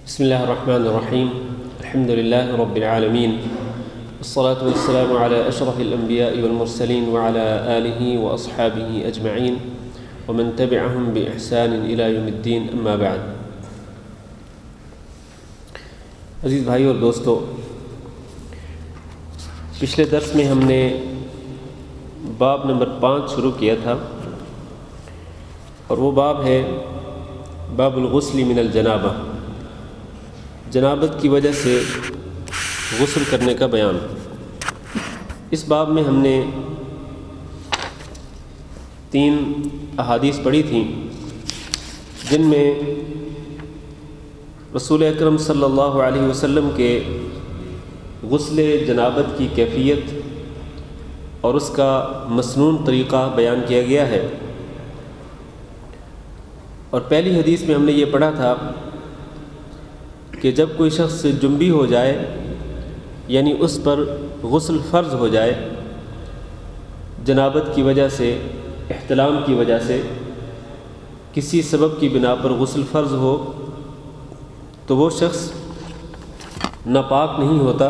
بسم الله الرحمن الرحيم. الحمد لله رب العالمين، والصلاة والسلام على أشرف الأنبياء والمرسلين وعلى آله وأصحابه أجمعين ومن تبعهم بإحسان إلى يوم الدين. أما بعد. عزیز بھائیو اور دوستو، پچھلے درس میں ہم نے باب نمبر 5 شروع کیا تھا، اور وہ باب ہے باب الغسل من الجنابہ، جنابت کی وجہ سے غسل کرنے کا بیان۔ اس باب میں ہم نے 3 احادیث پڑھی تھیں، جن میں رسول اکرم صلی اللہ علیہ وسلم کے غسل جنابت کی کیفیت اور اس کا مسنون طریقہ بیان کیا گیا ہے۔ اور پہلی حدیث میں ہم نے یہ پڑھا تھا کہ جب کوئی شخص جنبی ہو جائے، یعنی اس پر غسل فرض ہو جائے، جنابت کی وجہ سے، احتلام کی وجہ سے، کسی سبب کی بنا پر غسل فرض ہو، تو وہ شخص ناپاک نہیں ہوتا،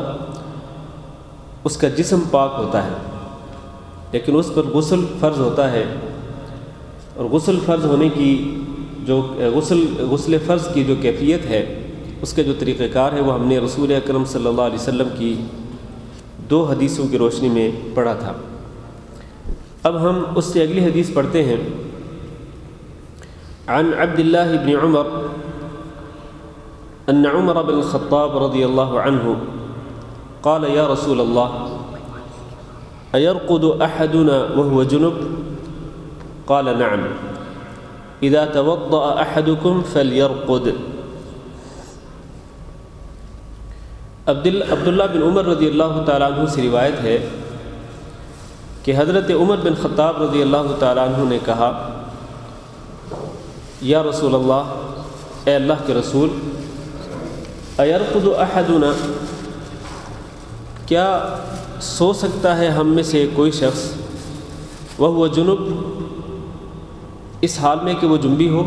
اس کا جسم پاک ہوتا ہے، لیکن اس پر غسل فرض ہوتا ہے۔ اور غسل فرض ہونے کی جو غسل فرض کی جو کیفیت ہے، اس کا جو طریقہ کار ہے، وہ ہم نے رسول اکرم صلی اللہ علیہ وسلم کی 2 حدیثوں کی روشنی میں پڑھا تھا۔ اب ہم اس سے اگلی حدیث پڑھتے ہیں۔ عن عبد الله بن عمر ان عمر بن الخطاب رضی اللہ عنہ قال یا رسول اللہ ایرقد احدنا وهو جنب؟ قال نعم اذا توضأ احدكم فليرقد۔ عبداللہ بن عمر رضی اللہ تعالیٰ عنہ سے روایت ہے کہ حضرت عمر بن خطاب رضی اللہ تعالیٰ عنہ نے کہا، یا رسول اللہ، اے اللہ کے رسول، ایرقد احدنا، کیا سو سکتا ہے ہم میں سے کوئی شخص، وہو جنب، اس حال میں کہ وہ جنبی ہو؟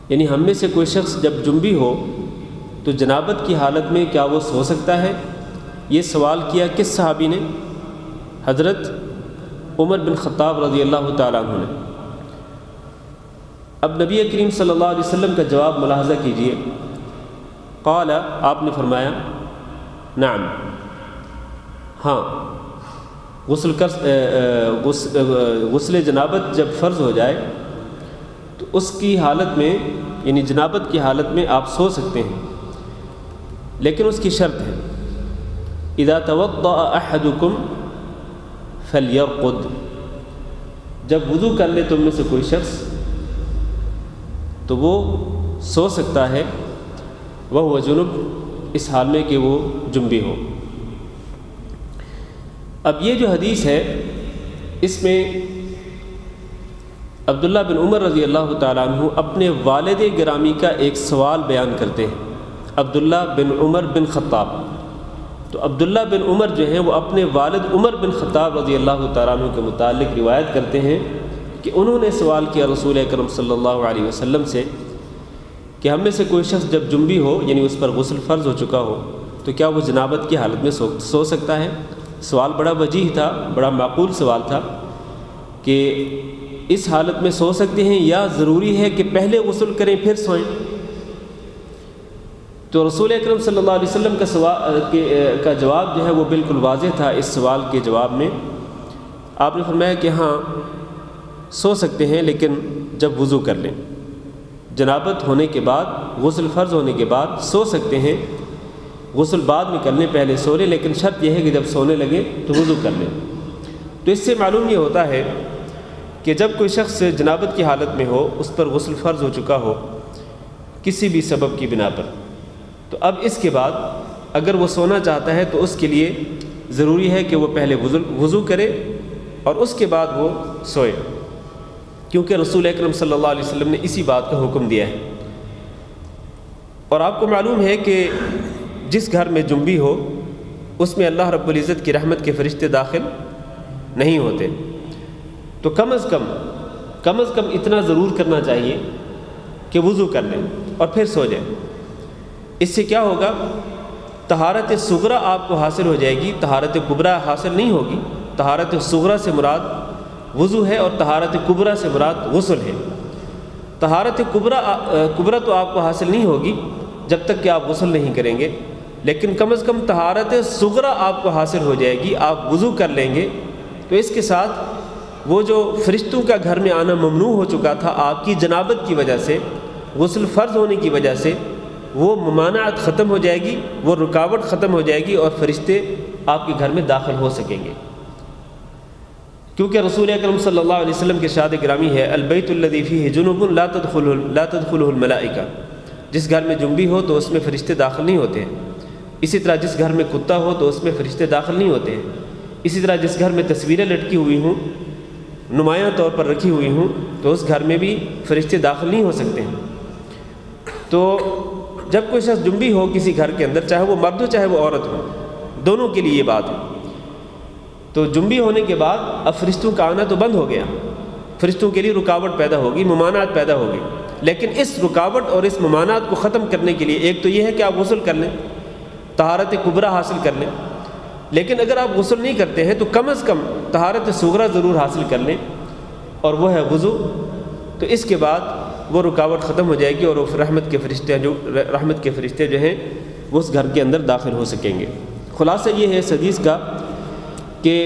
یعنی ہم میں سے کوئی شخص جب جنبی ہو تو جنابت کی حالت میں کیا وہ سو سکتا ہے؟ یہ سوال کیا کس صحابی نے؟ حضرت عمر بن خطاب رضی اللہ تعالیٰ عنہ نے۔ اب نبی کریم صلی اللہ علیہ وسلم کا جواب ملاحظہ کیجئے۔ قال، آپ نے فرمایا، نعم، ہاں، غسل جنابت جب فرض ہو جائے تو اس کی حالت میں، یعنی جنابت کی حالت میں آپ سو سکتے ہیں، لیکن اس کی شرط ہے، اذا توضأ احدکم فلیرقد، جب وضو کر لے تم میں سے کوئی شخص تو وہ سو سکتا ہے، وہو جنب، اس حال میں کہ وہ جنبی ہو۔ اب یہ جو حدیث ہے، اس میں عبداللہ بن عمر رضی اللہ تعالیٰ عنہ اپنے والد گرامی کا ایک سوال بیان کرتے ہیں، عبداللہ بن عمر بن خطاب۔ تو عبداللہ بن عمر جو ہیں وہ اپنے والد عمر بن خطاب رضی اللہ تعالیٰ عنہ کے متعلق روایت کرتے ہیں کہ انہوں نے سوال کیا رسول اکرم صلی اللہ علیہ وسلم سے کہ ہم میں سے کوئی شخص جب جنبی ہو، یعنی اس پر غسل فرض ہو چکا ہو، تو کیا وہ جنابت کی حالت میں سو سکتا ہے؟ سوال بڑا وجیح تھا، بڑا معقول سوال تھا کہ اس حالت میں سو سکتے ہیں یا ضروری ہے کہ پہلے غسل کریں پھر سوئیں؟ تو رسول اکرم صلی اللہ علیہ وسلم کا جواب جو ہے وہ بالکل واضح تھا۔ اس سوال کے جواب میں آپ نے فرمایا کہ ہاں، سو سکتے ہیں، لیکن جب وضو کر لیں، جنابت ہونے کے بعد، غسل فرض ہونے کے بعد سو سکتے ہیں، غسل بعد میں کر لیں، پہلے سو لیں، لیکن شرط یہ ہے کہ جب سونے لگے تو وضو کر لیں۔ تو اس سے معلوم یہ ہوتا ہے کہ جب کوئی شخص جنابت کی حالت میں ہو، اس پر غسل فرض ہو چکا ہو کسی بھی سبب کی بنا پر، تو اب اس کے بعد اگر وہ سونا چاہتا ہے تو اس کے لیے ضروری ہے کہ وہ پہلے وضو کرے اور اس کے بعد وہ سوئے، کیونکہ رسول اکرم صلی اللہ علیہ وسلم نے اسی بات کا حکم دیا ہے۔ اور آپ کو معلوم ہے کہ جس گھر میں جنبی ہو اس میں اللہ رب العزت کی رحمت کے فرشتے داخل نہیں ہوتے، تو کم از کم اتنا ضرور کرنا چاہیے کہ وضو کر لیں اور پھر سو جائیں۔ اس سے کیا ہوگا؟ طہارت صغریٰ آپ کو حاصل ہو جائے گی، طہارت کبریٰ حاصل نہیں ہوگی۔ طہارت صغریٰ سے مراد وضو ہے اور طہارت کبریٰ سے مراد غسل ہے۔ طہارت کبریٰ تو آپ کو حاصل نہیں ہوگی جب تک کہ آپ غسل نہیں کریں گے، لیکن کم از کم طہارت صغریٰ آپ کو حاصل ہو جائے گی، آپ وضو کر لیں گے تو اس کے ساتھ وہ جو فرشتوں کا گھر میں آنا ممنوع ہو چکا تھا آپ کی جنابت کی وجہ سے، غسل فرض ہونے کی وجہ سے، وہ ممانعت ختم ہو جائے گی، وہ رکاوٹ ختم ہو جائے گی اور فرشتے آپ کے گھر میں داخل ہو سکیں گے۔ کیونکہ رسول اکرم صلی اللہ علیہ وسلم کے ارشاد گرامی ہے، البیت الذی فیہ جنب لا تدخلہ الملائکہ، جس گھر میں جنبی ہو تو اس میں فرشتے داخل نہیں ہوتے ہیں۔ اسی طرح جس گھر میں کتا ہو تو اس میں فرشتے داخل نہیں ہوتے ہیں۔ اسی طرح جس گھر میں تصویریں لٹکی ہوئی ہوں، نمایاں طور پر رکھی ہوئی ہوں، تو اس گھر میں بھی فرشتے داخل نہیں ہو سکتے ہیں۔ تو جب کوئی شخص جنبی ہو کسی گھر کے اندر، چاہے وہ مرد ہو چاہے وہ عورت ہو، دونوں کے لیے یہ بات ہے، تو جنبی ہونے کے بعد اب فرشتوں کا آنا تو بند ہو گیا، فرشتوں کے لیے رکاوٹ پیدا ہوگی، ممانعت پیدا ہوگی۔ لیکن اس رکاوٹ اور اس ممانعت کو ختم کرنے کے لیے ایک تو یہ ہے کہ آپ غسل کر لیں، طہارت کبریٰ حاصل کر لیں، لیکن اگر آپ غسل نہیں کرتے ہیں تو کم از کم طہارت صغریٰ ضرور حاصل کر لیں، اور وہ ہے وضو۔ تو اس کے بعد وہ رکاوٹ ختم ہو جائے گی اور وہ رحمت کے فرشتے جو ہیں وہ اس گھر کے اندر داخل ہو سکیں گے۔ خلاصہ یہ ہے اس حدیث کا کہ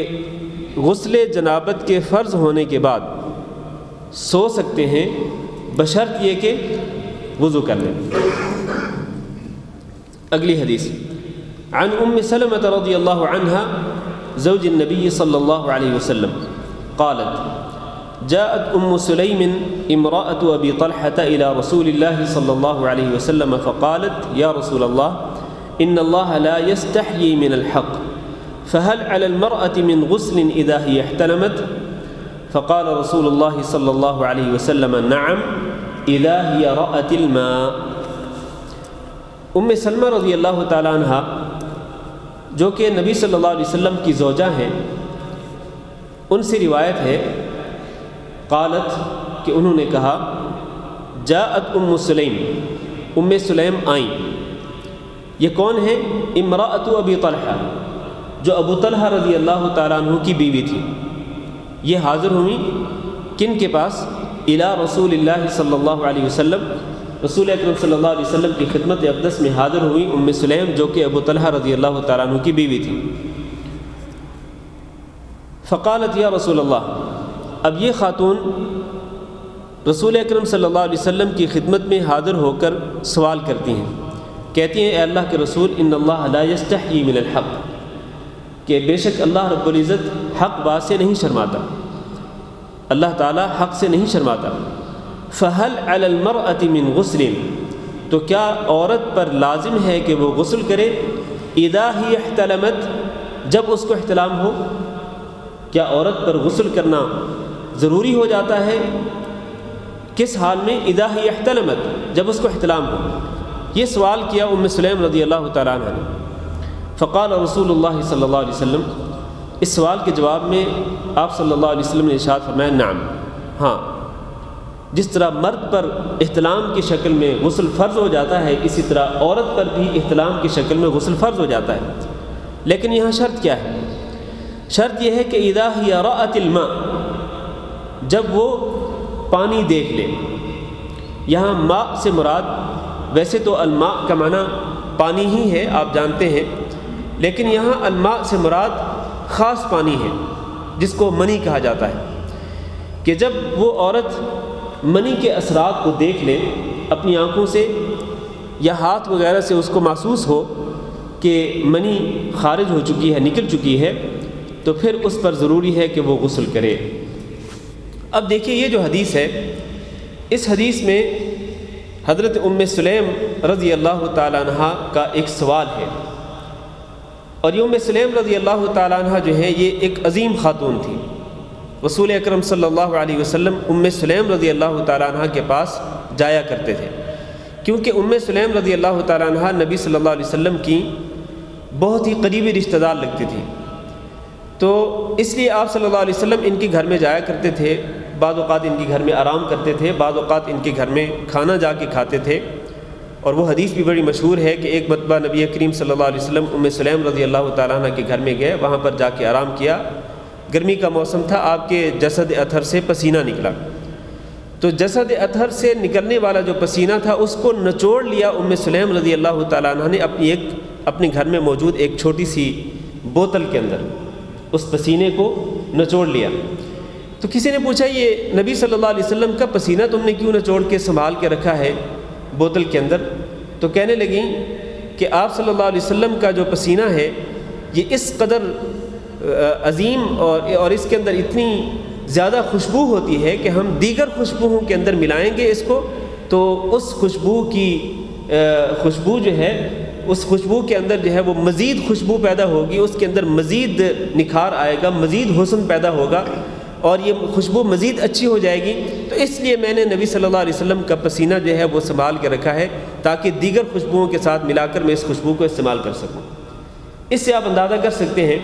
غسل جنابت کے فرض ہونے کے بعد سو سکتے ہیں بشرط یہ کہ وضو کر لیں۔ اگلی حدیث عن ام سلمة رضی اللہ عنہا زوج النبی صلی اللہ علیہ وسلم قالت جاءت ام سلیم امرأة ابی طلحة الى رسول اللہ صلی اللہ علیہ وسلم فقالت یا رسول اللہ ان اللہ لا يستحيي من الحق فهل على المرأة من غسل اذا هي احتلمت فقال رسول اللہ صلی اللہ علیہ وسلم نعم اذا هي رأت الماء۔ ام سلمہ رضی اللہ تعالیٰ عنہ جو کہ نبی صلی اللہ علیہ وسلم کی زوجہ ہیں، ان سے روایت ہے قالت کہ انہوں نے کہا جاءت ام سلیم، ام سلیم آئیں۔ یہ کون ہیں؟ امرأۃ ابی طلحہ، جو ابو طلحہ رضی اللہ تعالیٰ عنہ کی بیوی تھی۔ یہ حاضر ہوئیں کن کے پاس؟ الی رسول اللہ صلی اللہ علیہ وسلم، رسول اکرم صلی اللہ علیہ وسلم کی خدمت اقدس میں حاضر ہوئی ام سلیم جو کہ ابو طلحہ رضی اللہ تعالیٰ عنہ کی بیوی تھی۔ فقالت یا رسول اللہ، اب یہ خاتون رسول اکرم صلی اللہ علیہ وسلم کی خدمت میں حاضر ہو کر سوال کرتی ہیں، کہتی ہیں اے اللہ کے رسول ان اللہ لا یستحیی من الحق، کہ بے شک اللہ رب العزت حق بات سے نہیں شرماتا، اللہ تعالیٰ حق سے نہیں شرماتا۔ فہل علی المرأۃ من غسل، تو کیا عورت پر لازم ہے کہ وہ غسل کرے؟ اذا ہی احتلمت، جب اس کو احتلام ہو، کیا عورت پر غسل کرنا ضروری ہو جاتا ہے؟ کس حال میں؟ اذا ہی احتلمت، جب اس کو احتلام ہو۔ یہ سوال کیا ام سلیم رضی اللہ تعالیٰ عنہ نے۔ فقال رسول اللہ صلی اللہ علیہ وسلم، اس سوال کے جواب میں آپ صلی اللہ علیہ وسلم نے ارشاد فرمایا نعم، ہاں، جس طرح مرد پر احتلام کی شکل میں غسل فرض ہو جاتا ہے، اسی طرح عورت پر بھی احتلام کی شکل میں غسل فرض ہو جاتا ہے۔ لیکن یہاں شرط کیا ہے؟ شرط یہ ہے کہ اذا ہی رأت الماء، جب وہ پانی دیکھ لے۔ یہاں ماء سے مراد، ویسے تو الماء کا معنی پانی ہی ہے، آپ جانتے ہیں، لیکن یہاں الماء سے مراد خاص پانی ہے جس کو منی کہا جاتا ہے، کہ جب وہ عورت منی کے اثرات کو دیکھ لے اپنی آنکھوں سے یا ہاتھ وغیرہ سے، اس کو محسوس ہو کہ منی خارج ہو چکی ہے، نکل چکی ہے، تو پھر اس پر ضروری ہے کہ وہ غسل کرے۔ اب دیکھیے یہ جو حدیث ہے، اس حدیث میں حضرت ام سلیم رضی اللہ تعالیٰ عنہ کا ایک سوال ہے، اور یہ ام سلیم رضی اللہ تعالیٰ عنہ جو ہے یہ ایک عظیم خاتون تھی۔ رسول اکرم صلی اللہ علیہ وسلم ام سلیم رضی اللہ تعالیٰ عنہ کے پاس جایا کرتے تھے، کیونکہ ام سلیم رضی اللہ تعالیٰ عنہ نبی صلی اللہ علیہ وسلم کی بہت ہی قریبی رشتہ دار لگتی تھی، تو اس لیے آپ صلی اللہ علیہ وسلم ان کے گھر میں جایا کرتے تھے، بعض اوقات ان کے گھر میں آرام کرتے تھے، بعض اوقات ان کے گھر میں کھانا جا کے کھاتے تھے۔ اور وہ حدیث بھی بڑی مشہور ہے کہ ایک مرتبہ نبی کریم صلی اللہ علیہ وسلم ام سلیم رضی اللہ تعالیٰ عنہ کے گھر میں گئے، وہاں پر جا کے آرام کیا، گرمی کا موسم تھا، آپ کے جسد اطہر سے پسینہ نکلا، تو جسد اطہر سے نکلنے والا جو پسینہ تھا اس کو نچوڑ لیا ام سلیم رضی اللہ تعالیٰ عنہ نے اپنے گھر میں موجود ایک چھوٹی سی بوتل کے اندر، اس پسینے کو نچوڑ لیا۔ تو کسی نے پوچھا یہ نبی صلی اللہ علیہ وسلم کا پسینہ تم نے کیوں نچوڑ کے سنبھال کے رکھا ہے بوتل کے اندر؟ تو کہنے لگیں کہ آپ صلی اللہ علیہ وسلم کا جو پسینہ ہے یہ اس قدر عظیم اور اس کے اندر اتنی زیادہ خوشبو ہوتی ہے کہ ہم دیگر خوشبوؤں کے اندر ملائیں گے اس کو تو اس خوشبو کی خوشبو جو ہے، اس خوشبو کے اندر جو ہے وہ مزید خوشبو پیدا ہوگی، اس کے اندر مزید نکھار آئے گا، مزید حسن پیدا ہوگا اور یہ خوشبو مزید اچھی ہو جائے گی۔ تو اس لیے میں نے نبی صلی اللہ علیہ وسلم کا پسینہ جو ہے وہ سنبھال کے رکھا ہے تاکہ دیگر خوشبوؤں کے ساتھ ملا کر میں اس خوشبو کو استعمال کر سکوں۔ اس سے آپ اندازہ کر سکتے ہیں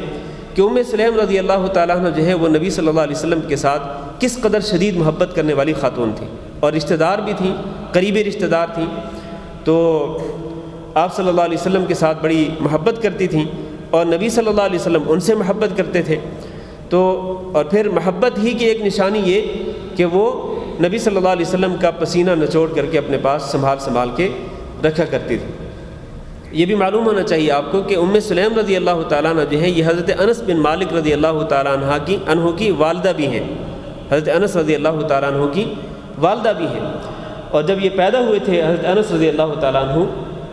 کہ ام سلیم رضی اللہ تعالیٰ عنہ جو ہے وہ نبی صلی اللہ علیہ وسلم کے ساتھ کس قدر شدید محبت کرنے والی خاتون تھی، اور رشتہ دار بھی تھیں، قریبی رشتہ دار تھیں، تو آپ صلی اللہ علیہ وسلم کے ساتھ بڑی محبت کرتی تھیں اور نبی صلی اللہ علیہ وسلم ان سے محبت کرتے تھے۔ تو اور پھر محبت ہی کی ایک نشانی یہ کہ وہ نبی صلی اللہ علیہ وسلم کا پسینہ نچوڑ کر کے اپنے پاس سنبھال کے رکھا کرتی تھی۔ یہ بھی معلوم ہونا چاہیے آپ کو کہ ام سلیم رضی اللہ تعالیٰ عنہ جو ہے یہ حضرت انس بن مالک رضی اللہ تعالیٰ عنہ کی والدہ بھی ہیں، حضرت انس رضی اللہ تعالیٰ عنہ کی والدہ بھی ہیں۔ اور جب یہ پیدا ہوئے تھے حضرت انس رضی اللہ تعالیٰ عنہ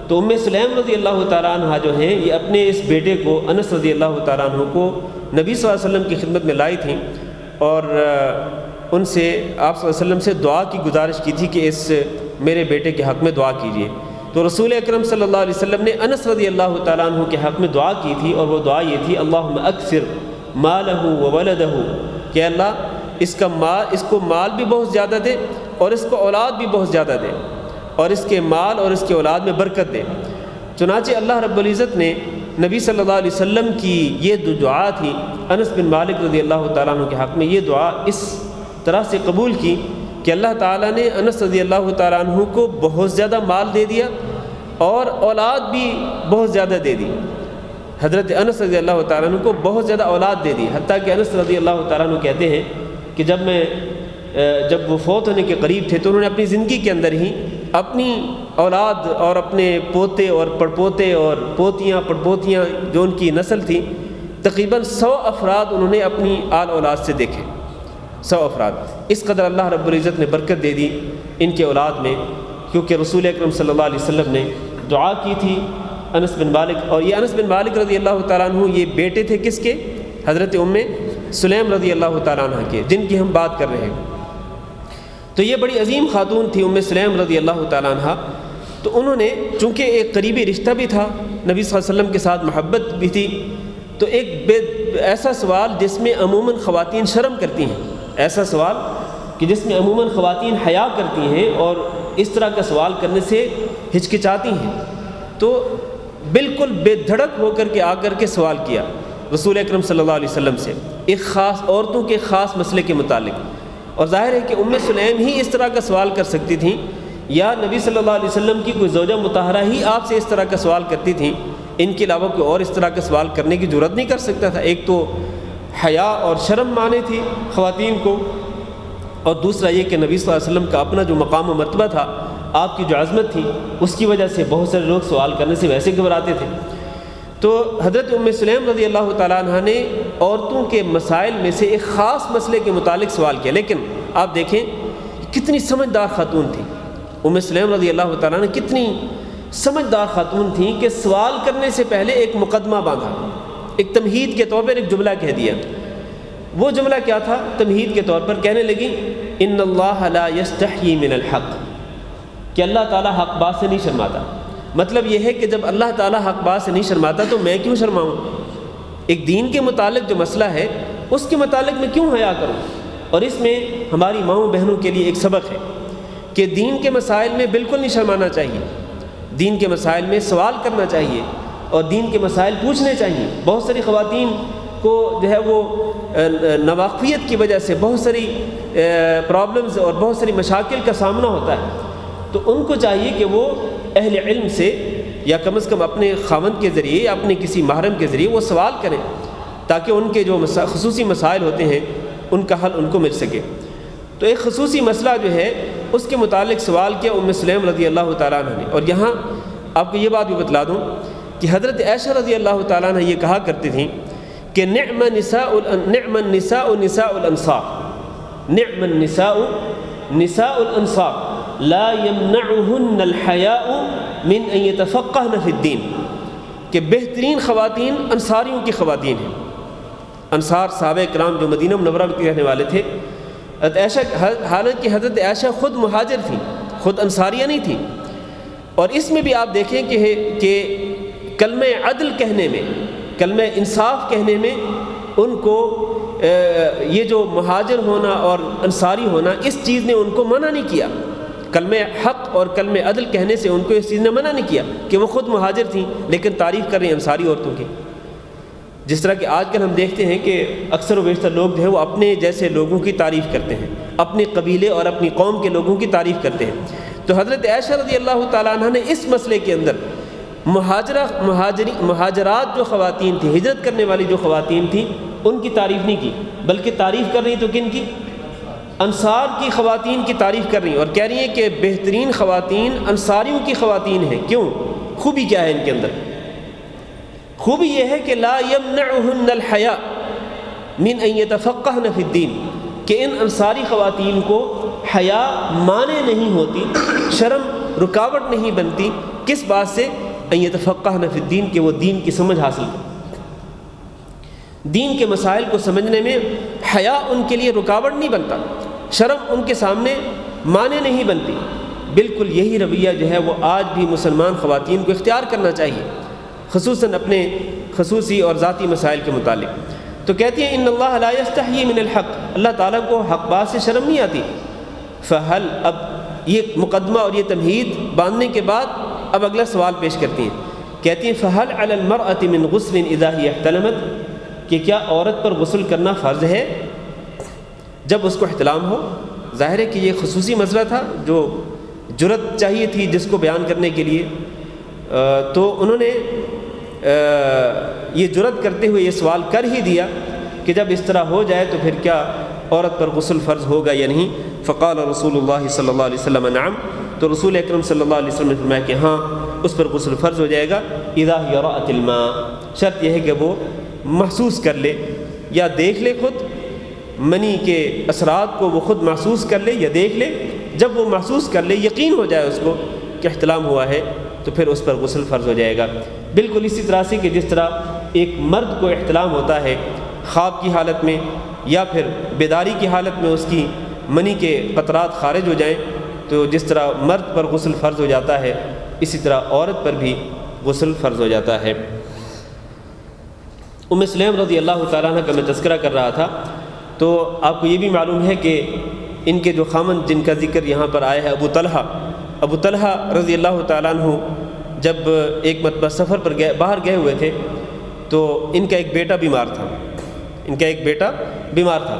تو ام سلیم رضی اللہ تعالیٰ عنہ جو ہیں یہ اپنے اس بیٹے کو انس رضی اللہ تعالیٰ عنہ کو نبی صلی اللہ علیہ وسلم کی خدمت میں لائی تھیں اور ان سے آپ صلی اللہ علیہ وسلم سے دعا کی گزارش کی تھی کہ اس میرے بیٹے کے حق میں دعا کیجیے۔ تو رسول اکرم صلی اللہ علیہ وسلم نے انس رضی اللہ تعالیٰ عنہ کے حق میں دعا کی تھی، اور وہ دعا یہ تھی اللہم اکثر مالہ وولدہ، کہ اللہ اس کو مال بھی بہت زیادہ دے اور اس کو اولاد بھی بہت زیادہ دے، اور اس کے مال اور اس کے اولاد میں برکت دے۔ چنانچہ اللہ رب العزت نے نبی صلی اللہ علیہ وسلم کی یہ دعا تھی انس بن مالک رضی اللہ تعالیٰ عنہ کے حق میں، یہ دعا اس طرح سے قبول کی کہ اللہ تعالیٰ نے انس رضی اللہ تعالیٰ عنہ کو بہت زیادہ مال دے دیا اور اولاد بھی بہت زیادہ دے دی۔ حضرت انس رضی اللہ تعالیٰ عنہ کو بہت زیادہ اولاد دے دی، حتیٰ کہ انس رضی اللہ تعالیٰ عنہ کہتے ہیں کہ جب وہ فوت ہونے کے قریب تھے تو انہوں نے اپنی زندگی کے اندر ہی اپنی اولاد اور اپنے پوتے اور پڑپوتے اور پوتیاں پڑپوتیاں جو ان کی نسل تھی تقریباً 100 افراد انہوں نے اپنی آل اولاد سے دیکھے، 100 افراد۔ اس قدر اللہ رب العزت نے برکت دے دی ان کے اولاد میں، کیونکہ رسول اکرم صلی اللہ علیہ وسلم نے دعا کی تھی انس بن مالک، اور یہ انس بن مالک رضی اللہ تعالیٰ عنہ یہ بیٹے تھے کس کے؟ حضرت ام سلیم رضی اللہ تعالیٰ عنہ کے، جن کی ہم بات کر رہے ہیں۔ تو یہ بڑی عظیم خاتون تھی ام سلیم رضی اللہ تعالیٰ عنہ، تو انہوں نے چونکہ ایک قریبی رشتہ بھی تھا، نبی صلی اللہ علیہ وسلم کے ساتھ محبت بھی تھی، تو ایک ایسا سوال جس میں عموماً خواتین شرم کرتی ہیں، ایسا سوال کہ جس میں عموماً خواتین حیا کرتی ہیں اور اس طرح کا سوال کرنے سے ہچکچاتی ہیں، تو بالکل بے دھڑک ہو کر کے آ کر کے سوال کیا رسول اکرم صلی اللہ علیہ وسلم سے ایک خاص عورتوں کے خاص مسئلے کے متعلق۔ اور ظاہر ہے کہ ام سلیم ہی اس طرح کا سوال کر سکتی تھیں، یا نبی صلی اللہ علیہ وسلم کی کوئی زوجہ مطہرہ ہی آپ سے اس طرح کا سوال کرتی تھیں، ان کے علاوہ کوئی اور اس طرح کا سوال کرنے کی جرات نہیں کر سکتا تھا۔ ایک تو حیا اور شرم مانے تھی خواتین کو، اور دوسرا یہ کہ نبی صلی اللہ علیہ وسلم کا اپنا جو مقام و مرتبہ تھا، آپ کی جو عظمت تھی، اس کی وجہ سے بہت سارے لوگ سوال کرنے سے ویسے گھبراتے تھے۔ تو حضرت ام سلیم رضی اللہ تعالیٰ عنہ نے عورتوں کے مسائل میں سے ایک خاص مسئلے کے متعلق سوال کیا، لیکن آپ دیکھیں کتنی سمجھدار خاتون تھی ام سلیم رضی اللہ تعالیٰ عنہ، کتنی سمجھدار خاتون تھیں کہ سوال کرنے سے پہلے ایک مقدمہ باندھا، ایک تمہید کے طور پر ایک جملہ کہہ دیا۔ وہ جملہ کیا تھا؟ تمہید کے طور پر کہنے لگی ان اللہ لا یستحیی من الحق، کہ اللہ تعالیٰ حق بات سے نہیں شرماتا۔ مطلب یہ ہے کہ جب اللہ تعالیٰ حق بات سے نہیں شرماتا تو میں کیوں شرماؤں؟ ایک دین کے متعلق جو مسئلہ ہے اس کے متعلق میں کیوں حیا کروں؟ اور اس میں ہماری ماؤں بہنوں کے لیے ایک سبق ہے کہ دین کے مسائل میں بالکل نہیں شرمانا چاہیے، دین کے مسائل میں سوال کرنا چاہیے اور دین کے مسائل پوچھنے چاہیے۔ بہت ساری خواتین کو جو ہے وہ ناواقفیت کی وجہ سے بہت ساری پرابلمز اور بہت ساری مشاکل کا سامنا ہوتا ہے، تو ان کو چاہیے کہ وہ اہل علم سے یا کم از کم اپنے خاوند کے ذریعے یا اپنے کسی محرم کے ذریعے وہ سوال کریں تاکہ ان کے جو خصوصی مسائل ہوتے ہیں ان کا حل ان کو مل سکے۔ تو ایک خصوصی مسئلہ جو ہے اس کے متعلق سوال کیا ام سلیم رضی اللہ تعالیٰ عنہ نے، اور یہاں آپ کو یہ بات بھی بتلا دوں کہ حضرت عائشہ رضی اللہ تعالیٰ عنہ یہ کہا کرتی تھیں کہ نعم النساء نساء الانصار، نعم النساء نساء الانصار لا يمنعهن الحیاء من ان يتفقهن في الدین، کہ بہترین خواتین انصاریوں کی خواتین ہیں۔ انصار صحابہ کرام جو مدینہ منورہ کے رہنے والے تھے، حضرت عائشہ، حالانکہ حضرت عائشہ خود مہاجر تھیں، خود انصاریہ نہیں تھیں، اور اس میں بھی آپ دیکھیں کہ کلمہ عدل کہنے میں، کلمہ انصاف کہنے میں ان کو یہ جو مہاجر ہونا اور انصاری ہونا، اس چیز نے ان کو منع نہیں کیا۔ کلمہ حق اور کلمہ عدل کہنے سے ان کو اس چیز نے منع نہیں کیا کہ وہ خود مہاجر تھیں لیکن تعریف کر رہے ہیں انصاری عورتوں کی۔ جس طرح کہ آج کل ہم دیکھتے ہیں کہ اکثر و بیشتر لوگ جو ہے وہ اپنے جیسے لوگوں کی تعریف کرتے ہیں، اپنے قبیلے اور اپنی قوم کے لوگوں کی تعریف کرتے ہیں۔ تو حضرت عائشہ رضی اللہ تعالیٰ عنہ نے اس مسئلے کے اندر مہاجرات جو خواتین تھیں، ہجرت کرنے والی جو خواتین تھیں، ان کی تعریف نہیں کی، بلکہ تعریف کر رہی تو کن کی؟ انصار کی خواتین کی تعریف کر رہی ہیں، اور کہہ رہی ہیں کہ بہترین خواتین انصاریوں کی خواتین ہیں۔ کیوں؟ خوبی کیا ہے ان کے اندر؟ خوبی یہ ہے کہ لا یمنعہن الحیاء من ان یتفقہن فی الدین، کہ ان انصاری خواتین کو حیا مانے نہیں ہوتی، شرم رکاوٹ نہیں بنتی، کس بات سے؟ ان یتفقہن فی الدین، کہ وہ دین کی سمجھ حاصل کریں، دین کے مسائل کو سمجھنے میں حیا ان کے لیے رکاوٹ نہیں بنتا، شرم ان کے سامنے مانے نہیں بنتی۔ بالکل یہی رویہ جو ہے وہ آج بھی مسلمان خواتین کو اختیار کرنا چاہیے، خصوصاً اپنے خصوصی اور ذاتی مسائل کے متعلق۔ تو کہتی ہیں ان اللہ لا یستحیی من الحق، اللہ تعالیٰ کو حق بات سے شرم نہیں آتی۔ فہل، اب یہ مقدمہ اور یہ تمہید باندھنے کے بعد اب اگلا سوال پیش کرتی ہیں، کہتی ہیں فہل علی المرأة من غسل اذا ہی احتلمت، کہ کیا عورت پر غسل کرنا فرض ہے جب اس کو احتلام ہو؟ ظاہر ہے کہ یہ خصوصی مسئلہ تھا جو جرت چاہیے تھی جس کو بیان کرنے کے لیے، تو انہوں نے یہ جرت کرتے ہوئے یہ سوال کر ہی دیا کہ جب اس طرح ہو جائے تو پھر کیا عورت پر غسل فرض ہوگا یا نہیں؟ فقال رسول اللہ صلی اللہ علیہ وسلم نعم، تو رسول اکرم صلی اللہ علیہ وسلم نے فرمایا کہ ہاں اس پر غسل فرض ہو جائے گا، اذا ہی رأت الماء، شرط یہ ہے کہ وہ محسوس کر لے یا دیکھ لے، خود منی کے اثرات کو وہ خود محسوس کر لے یا دیکھ لے، جب وہ محسوس کر لے، یقین ہو جائے اس کو کہ احتلام ہوا ہے، تو پھر اس پر غسل فرض ہو جائے گا۔ بالکل اسی طرح سے کہ جس طرح ایک مرد کو احتلام ہوتا ہے خواب کی حالت میں یا پھر بیداری کی حالت میں، اس کی منی کے قطرات خارج ہو جائیں، تو جس طرح مرد پر غسل فرض ہو جاتا ہے، اسی طرح عورت پر بھی غسل فرض ہو جاتا ہے۔ ام سلیم رضی اللہ تعالیٰ عنہ کا میں تذکرہ کر رہا تھا، تو آپ کو یہ بھی معلوم ہے کہ ان کے جو خامند جن کا ذکر یہاں پر آیا ہے ابو طلحہ رضی اللہ تعالیٰ عنہ، جب ایک مرتبہ سفر پر باہر گئے ہوئے تھے تو ان کا ایک بیٹا بیمار تھا،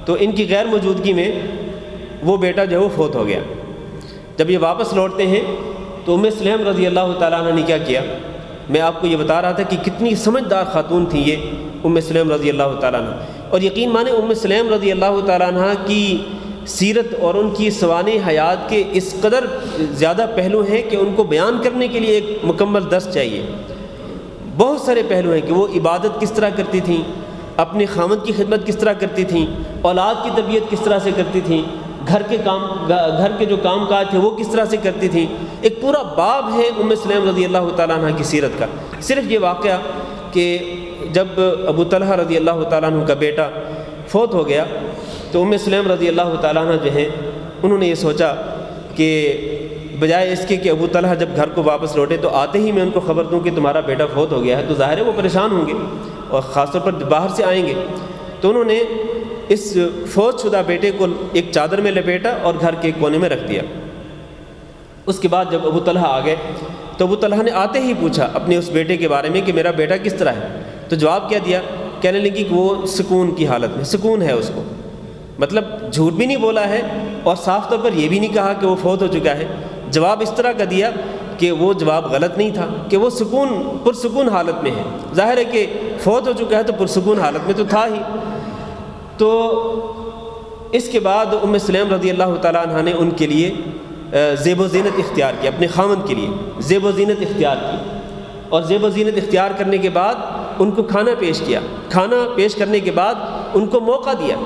تو ان کی غیر موجودگی میں وہ بیٹا جو ہے وہ فوت ہو گیا۔ جب یہ واپس لوٹتے ہیں تو ام سلیم رضی اللہ تعالیٰ عنہ نے کیا کیا؟ میں آپ کو یہ بتا رہا تھا کہ کتنی سمجھدار خاتون تھی یہ ام سلیم رضی اللہ تعالیٰ عنہ، اور یقین مانیں ام سلیم رضی اللہ تعالیٰ عنہ کی سیرت اور ان کی سوانح حیات کے اس قدر زیادہ پہلو ہیں کہ ان کو بیان کرنے کے لیے ایک مکمل درس چاہیے۔ بہت سارے پہلو ہیں کہ وہ عبادت کس طرح کرتی تھیں، اپنے خامد کی خدمت کس طرح کرتی تھیں، اولاد کی تربیت کس طرح سے کرتی تھیں، گھر کے جو کام کاج تھے وہ کس طرح سے کرتی تھیں۔ ایک پورا باب ہے ام سلیم رضی اللہ تعالیٰ عنہ کی سیرت کا۔ صرف یہ واقعہ کہ جب ابو طلحہ رضی اللہ تعالیٰ عنہ کا بیٹا فوت ہو گیا تو ام سلیم رضی اللہ تعالیٰ عنہ جو ہیں انہوں نے یہ سوچا کہ بجائے اس کے کہ ابو طلحہ جب گھر کو واپس لوٹے تو آتے ہی میں ان کو خبر دوں کہ تمہارا بیٹا فوت ہو گیا ہے، تو ظاہر ہے وہ پریشان ہوں گے اور خاص طور پر باہر سے آئیں گے، تو انہوں نے اس فوت شدہ بیٹے کو ایک چادر میں لپیٹا اور گھر کے کونے میں رکھ دیا۔ اس کے بعد جب ابو طلحہ آ گئے تو ابو طلحہ نے آتے ہی پوچھا اپنے اس بیٹے کے بارے میں کہ میرا بیٹا کس طرح ہے، تو جواب کیا دیا؟ کہنے لگی کہ وہ سکون کی حالت میں، سکون ہے اس کو، مطلب جھوٹ بھی نہیں بولا ہے اور صاف طور پر یہ بھی نہیں کہا کہ وہ فوت ہو چکا ہے۔ جواب اس طرح کا دیا کہ وہ جواب غلط نہیں تھا، کہ وہ پرسکون حالت میں ہے. ظاہر ہے کہ فوت ہو چکا ہے تو پرسکون حالت میں تو تھا ہی. تو اس کے بعد ام سلیم رضی اللہ تعالیٰ عنہ نے ان کے لیے زیب و زینت اختیار کی، اپنے خاوند کے لیے زیب و زینت اختیار کی. اور زیب و زینت اختیار کرنے کے بعد ان کو کھانا پیش کیا. کھانا پیش کرنے کے بعد ان کو موقع دیا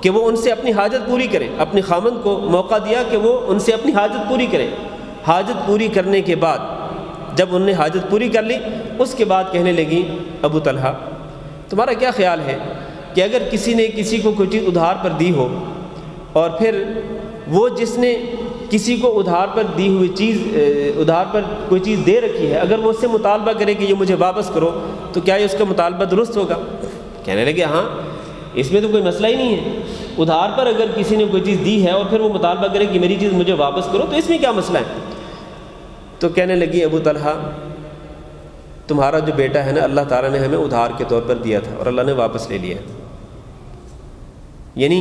کہ وہ ان سے اپنی حاجت پوری کریں. اپنے خاوند کو موقع دیا کہ وہ ان سے اپنی حاجت پوری کریں. حاجت پوری کرنے کے بعد جب انہوں نے حاجت پوری کر لی، اس کے بعد کہنے لگی ابو طلحہ تمہارا کیا خیال ہے کہ اگر کسی نے کسی کو کوئی چیز ادھار پر دی ہو اور پھر وہ جس نے کسی کو ادھار پر دی ہوئی چیز ادھار پر کوئی چیز دے رکھی ہے، اگر وہ اس سے مطالبہ کرے کہ یہ مجھے واپس کرو تو کیا یہ اس کا مطالبہ درست ہوگا؟ کہنے لگے ہاں، اس میں تو کوئی مسئلہ ہی نہیں ہے. ادھار پر اگر کسی نے کوئی چیز دی ہے اور پھر وہ مطالبہ کرے کہ میری چیز مجھے واپس کرو تو اس میں کیا مسئلہ ہے؟ تو کہنے لگی ابو طلحہ تمہارا جو بیٹا ہے نا، اللہ تعالیٰ نے ہمیں ادھار کے طور پر دیا تھا اور اللہ نے واپس لے لیا. یعنی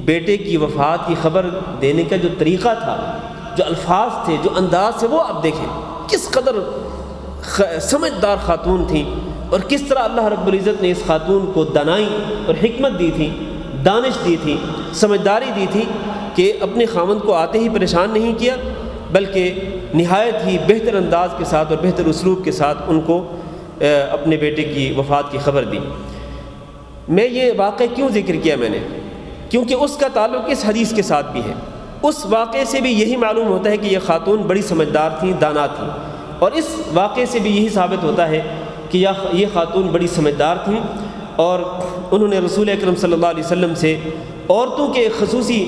بیٹے کی وفات کی خبر دینے کا جو طریقہ تھا، جو الفاظ تھے، جو انداز تھے، وہ آپ دیکھیں کس قدر سمجھدار خاتون تھیں اور کس طرح اللہ رب العزت نے اس خاتون کو دانائی اور حکمت دی تھی، دانش دی تھی، سمجھداری دی تھی کہ اپنے خاوند کو آتے ہی پریشان نہیں کیا، بلکہ نہایت ہی بہتر انداز کے ساتھ اور بہتر اسلوب کے ساتھ ان کو اپنے بیٹے کی وفات کی خبر دی. میں یہ واقعہ کیوں ذکر کیا میں نے؟ کیونکہ اس کا تعلق اس حدیث کے ساتھ بھی ہے. اس واقعے سے بھی یہی معلوم ہوتا ہے کہ یہ خاتون بڑی سمجھدار تھیں، دانا تھیں، اور اس واقعے سے بھی یہی ثابت ہوتا ہے کہ یہ خاتون بڑی سمجھدار تھیں اور انہوں نے رسول اکرم صلی اللہ علیہ وسلم سے عورتوں کے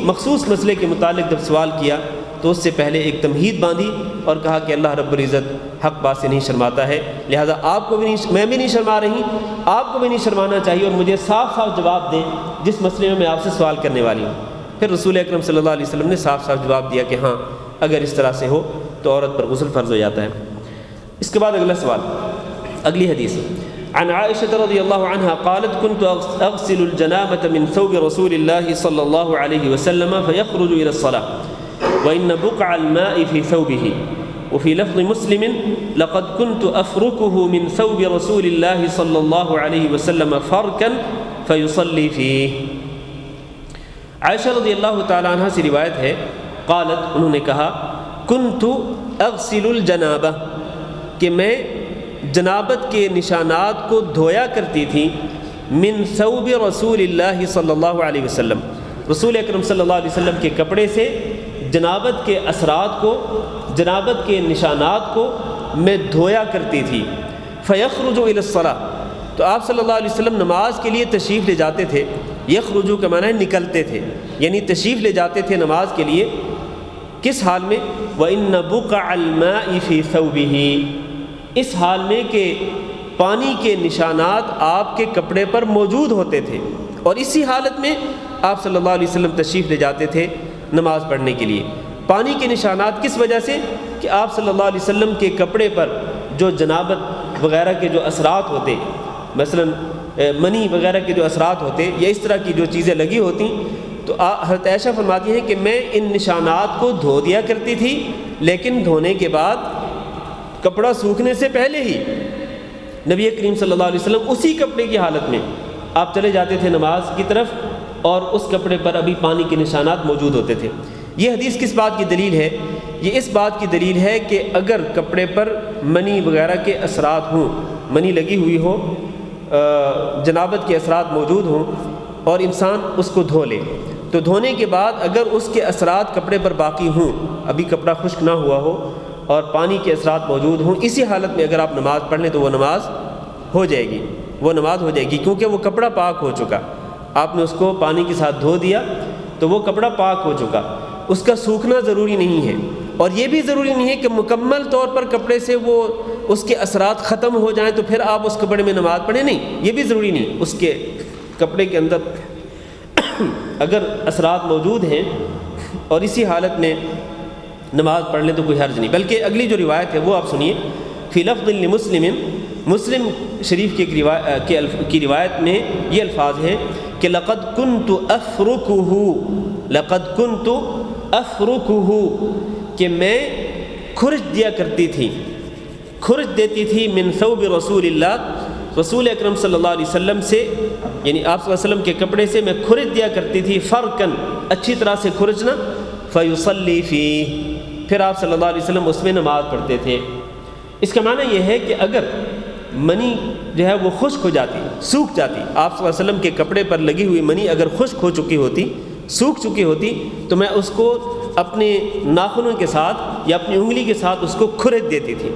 مخصوص مسئلے کے متعلق جب سوال کیا تو اس سے پہلے ایک تمہید باندھی اور کہا کہ اللہ رب العزت حق بات سے نہیں شرماتا ہے، لہٰذا آپ کو بھی نہیں، میں بھی نہیں شرما رہی، آپ کو بھی نہیں شرمانا چاہیے اور مجھے صاف صاف جواب دیں جس مسئلے میں آپ سے سوال کرنے والی ہوں. پھر رسول اکرم صلی اللہ علیہ وسلم نے صاف صاف جواب دیا کہ ہاں اگر اس طرح سے ہو تو عورت پر غسل فرض ہو جاتا ہے. اس کے بعد اگلا سوال، اگلی حدیث عن عائشة رضی اللہ عنہا قالت كنت اغسل الجنابة من ثوب رسول الله صلی اللہ علیہ وسلم فيخرج إلى الصلاة وإن بقع الماء في ثوبه وفي لفظ مسلم لقد كنت أفركه من ثوب رسول الله صلی اللہ علیہ وسلم فركا فيصلي فيه. عائشہ رضی اللہ تعالیٰ عنہ سے روایت ہے، قالت انہوں نے کہا كنت اغسل الجنابة کہ میں جنابت کے نشانات کو دھویا کرتی تھی، من ثوب رسول اللہ صلی اللہ علیہ وسلم، رسول اکرم صلی اللہ علیہ وسلم کے کپڑے سے جنابت کے اثرات کو، جنابت کے نشانات کو میں دھویا کرتی تھی. فیخرج الی الصلاۃ تو آپ صلی اللہ علیہ وسلم نماز کے لیے تشریف لے جاتے تھے. یخرجو کا معنی ہے نکلتے تھے، یعنی تشریف لے جاتے تھے نماز کے لیے. کس حال میں؟ وَإِنَّ بُقَعَ الْمَاءِ فِي ثَوْبِهِ، اس حال میں کہ پانی کے نشانات آپ کے کپڑے پر موجود ہوتے تھے، اور اسی حالت میں آپ صلی اللہ علیہ وسلم تشریف لے جاتے تھے نماز پڑھنے کے لیے. پانی کے نشانات کس وجہ سے؟ کہ آپ صلی اللہ علیہ وسلم کے کپڑے پر جو جنابت وغیرہ کے جو اثرات ہوتے، مثلا منی وغیرہ کے جو اثرات ہوتے یا اس طرح کی جو چیزیں لگی ہوتی، تو حضرت عائشہ فرماتی ہیں کہ میں ان نشانات کو دھو دیا کرتی تھی، لیکن دھونے کے بعد کپڑا سوکھنے سے پہلے ہی نبی کریم صلی اللہ علیہ وسلم اسی کپڑے کی حالت میں آپ چلے جاتے تھے نماز کی طرف، اور اس کپڑے پر ابھی پانی کے نشانات موجود ہوتے تھے. یہ حدیث کس بات کی دلیل ہے؟ یہ اس بات کی دلیل ہے کہ اگر کپڑے پر منی وغیرہ کے اثرات ہوں، منی لگی ہوئی ہو، جنابت کے اثرات موجود ہوں اور انسان اس کو دھو لے، تو دھونے کے بعد اگر اس کے اثرات کپڑے پر باقی ہوں، ابھی کپڑا خشک نہ ہوا ہو اور پانی کے اثرات موجود ہوں، اسی حالت میں اگر آپ نماز پڑھ لیں تو وہ نماز ہو جائے گی، وہ نماز ہو جائے گی، کیونکہ وہ کپڑا پاک ہو چکا. آپ نے اس کو پانی کے ساتھ دھو دیا تو وہ کپڑا پاک ہو چکا. اس کا سوکھنا ضروری نہیں ہے، اور یہ بھی ضروری نہیں ہے کہ مکمل طور پر کپڑے سے وہ اس کے اثرات ختم ہو جائیں تو پھر آپ اس کپڑے میں نماز پڑھیں. نہیں، یہ بھی ضروری نہیں. اس کے کپڑے کے اندر اگر اثرات موجود ہیں اور اسی حالت میں نماز پڑھ لیں تو کوئی حرج نہیں. بلکہ اگلی جو روایت ہے وہ آپ سنیے. فی لفظ لمسلم، مسلم شریف کی روایت میں یہ الفاظ ہیں کہ لقد کنت افرکہ، لقد کنت افرکہ، کہ میں خرج دیا کرتی تھی، خرج دیتی تھی من ثوب رسول اللہ، رسول اکرم صلی اللہ علیہ وسلم سے، یعنی آپ صلی اللہ علیہ وسلم کے کپڑے سے میں خرج دیا کرتی تھی، فرقن اچھی طرح سے خرجنا، فیصلی فیہ، پھر آپ صلی اللہ علیہ وسلم اس میں نماز پڑھتے تھے۔ اس کا معنی یہ ہے کہ اگر منی جو ہے وہ خشک ہو جاتی، سوکھ جاتی، آپ صلی اللہ علیہ وسلم کے کپڑے پر لگی ہوئی منی اگر خشک ہو چکی ہوتی، سوکھ چکی ہوتی، تو میں اس کو اپنے ناخنوں کے ساتھ یا اپنی انگلی کے ساتھ اس کو کھرچ دیتی تھی،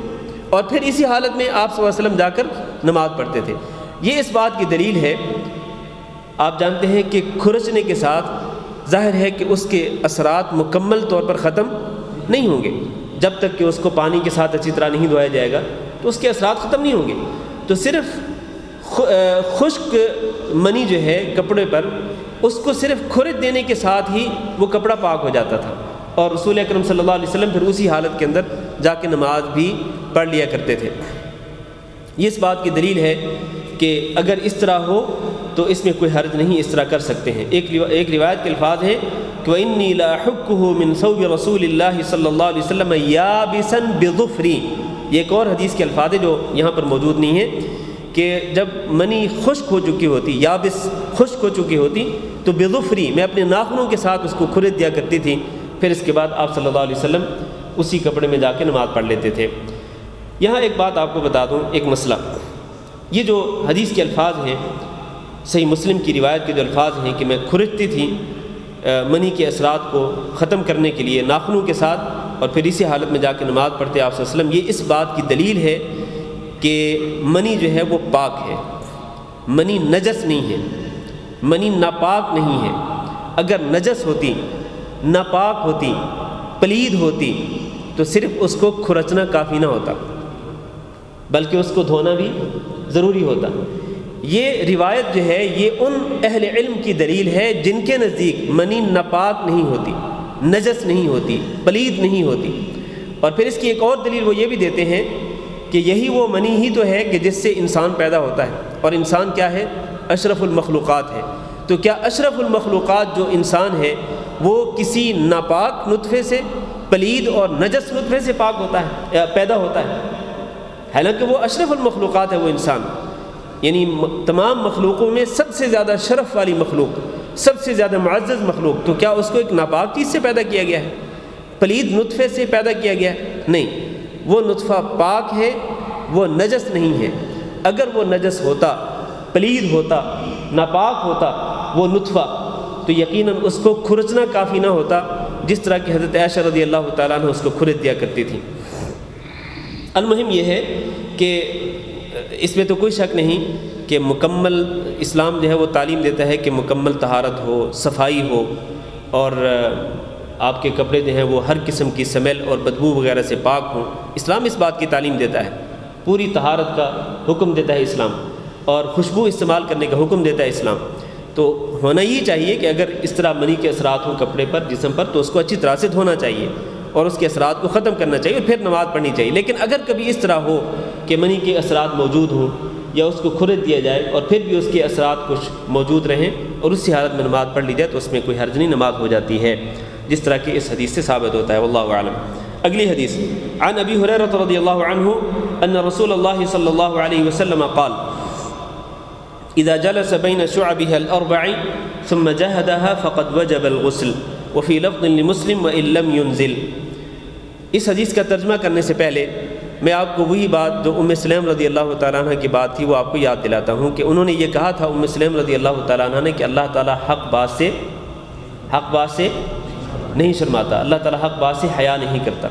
اور پھر اسی حالت میں آپ صلی اللہ علیہ وسلم جا کر نماز پڑھتے تھے۔ یہ اس بات کی دلیل ہے، آپ جانتے ہیں کہ کھرچنے کے ساتھ ظاہر ہے کہ اس کے اثرات مکمل طور پر ختم نہیں ہوں گے، جب تک کہ اس کو پانی کے ساتھ اچھی طرح نہیں دھویا جائے گا تو اس کے اثرات ختم نہیں ہوں گے۔ تو صرف خشک منی جو ہے کپڑے پر، اس کو صرف کھرچ دینے کے ساتھ ہی وہ کپڑا پاک ہو جاتا تھا، اور رسول اکرم صلی اللہ علیہ وسلم پھر اسی حالت کے اندر جا کے نماز بھی پڑھ لیا کرتے تھے۔ یہ اس بات کی دلیل ہے کہ اگر اس طرح ہو تو اس میں کوئی حرج نہیں، اس طرح کر سکتے ہیں۔ ایک روایت کے الفاظ ہیں کہ وَإِنِّي لَأَحُكُّهُ مِنْ ثَوْبِ رَسُولِ اللَّهِ صلی اللہ علیہ وسلم يَابِسًا بِظُفْرِي، یہ ایک اور حدیث کے الفاظ ہیں جو یہاں پر موجود نہیں ہیں، کہ جب منی خشک ہو چکی ہوتی، یابس خشک ہو چکی ہوتی، تو بظفری، میں اپنے ناخنوں کے ساتھ اس کو کھرچ دیا کرتی تھی، پھر اس کے بعد آپ صلی اللہ علیہ وسلم اسی کپڑے میں جا کے نماز پڑھ لیتے تھے۔ یہاں ایک بات آپ کو بتا دوں، ایک مسئلہ، یہ جو حدیث کے الفاظ ہیں، صحیح مسلم کی روایت کے جو الفاظ ہیں کہ میں کھرچتی تھی منی کے اثرات کو ختم کرنے کے لیے ناخنوں کے ساتھ، اور پھر اسی حالت میں جا کے نماز پڑھتے آپ صلی اللہ علیہ وسلم، یہ اس بات کی دلیل ہے کہ منی جو ہے وہ پاک ہے، منی نجس نہیں ہے، منی ناپاک نہیں ہے۔ اگر نجس ہوتی، ناپاک ہوتی، پلید ہوتی تو صرف اس کو کھرچنا کافی نہ ہوتا، بلکہ اس کو دھونا بھی ضروری ہوتا۔ یہ روایت جو ہے یہ ان اہل علم کی دلیل ہے جن کے نزدیک منی ناپاک نہیں ہوتی، نجس نہیں ہوتی، پلید نہیں ہوتی۔ اور پھر اس کی ایک اور دلیل وہ یہ بھی دیتے ہیں کہ یہی وہ منی ہی تو ہے کہ جس سے انسان پیدا ہوتا ہے، اور انسان کیا ہے؟ اشرف المخلوقات ہے۔ تو کیا اشرف المخلوقات جو انسان ہے وہ کسی ناپاک نطفے سے، پلید اور نجس نطفے سے پاک ہوتا ہے، پیدا ہوتا ہے؟ حالانکہ وہ اشرف المخلوقات ہے وہ انسان، یعنی تمام مخلوقوں میں سب سے زیادہ شرف والی مخلوق، سب سے زیادہ معزز مخلوق، تو کیا اس کو ایک ناپاک چیز سے پیدا کیا گیا ہے؟ پلید نطفے سے پیدا کیا گیا ہے؟ نہیں، وہ نطفہ پاک ہے، وہ نجس نہیں ہے۔ اگر وہ نجس ہوتا، پلید ہوتا، ناپاک ہوتا وہ نطفہ، تو یقیناً اس کو کھرچنا کافی نہ ہوتا، جس طرح کہ حضرت عائشہ رضی اللہ تعالیٰ عنہ اس کو کھرچ دیا کرتی تھی۔ المہم یہ ہے کہ اس میں تو کوئی شک نہیں کہ مکمل اسلام جو ہے وہ تعلیم دیتا ہے کہ مکمل طہارت ہو، صفائی ہو، اور آپ کے کپڑے جو ہیں وہ ہر قسم کی سمیل اور بدبو وغیرہ سے پاک ہوں۔ اسلام اس بات کی تعلیم دیتا ہے، پوری طہارت کا حکم دیتا ہے اسلام، اور خوشبو استعمال کرنے کا حکم دیتا ہے اسلام۔ تو ہونا یہ چاہیے کہ اگر اس طرح منی کے اثرات ہوں کپڑے پر، جسم پر، تو اس کو اچھی طرح سے دھونا چاہیے اور اس کے اثرات کو ختم کرنا چاہیے، اور پھر نماز پڑھنی چاہیے۔ لیکن اگر کبھی اس طرح ہو کہ منی کے اثرات موجود ہوں یا اس کو کھرچ دیا جائے اور پھر بھی اس کے اثرات کچھ موجود رہیں اور اسی حالت میں نماز پڑھ لی جائے، تو اس میں کوئی حرج نہیں، نماز ہو جاتی ہے، جس طرح کہ اس حدیث سے ثابت ہوتا ہے۔ واللہ اعلم۔ اگلی حدیث، عن ابی ہریرہ رضی اللہ عنہ ان رسول اللہ صلی اللہ علیہ وسلم قال اذا جلس بین شعبها الاربع ثم جهدها فقد وجب الغسل وفي لفظ لمسلم وان لم ينزل۔ اس حدیث کا ترجمہ کرنے سے پہلے میں آپ کو وہی بات جو ام سلیم رضی اللہ تعالیٰ عنہ کی بات تھی وہ آپ کو یاد دلاتا ہوں کہ انہوں نے یہ کہا تھا، ام سلیم رضی اللہ تعالیٰ عنہ نے، کہ اللہ تعالیٰ حق بات سے نہیں شرماتا، اللہ تعالیٰ حق بات سے حیا نہیں کرتا،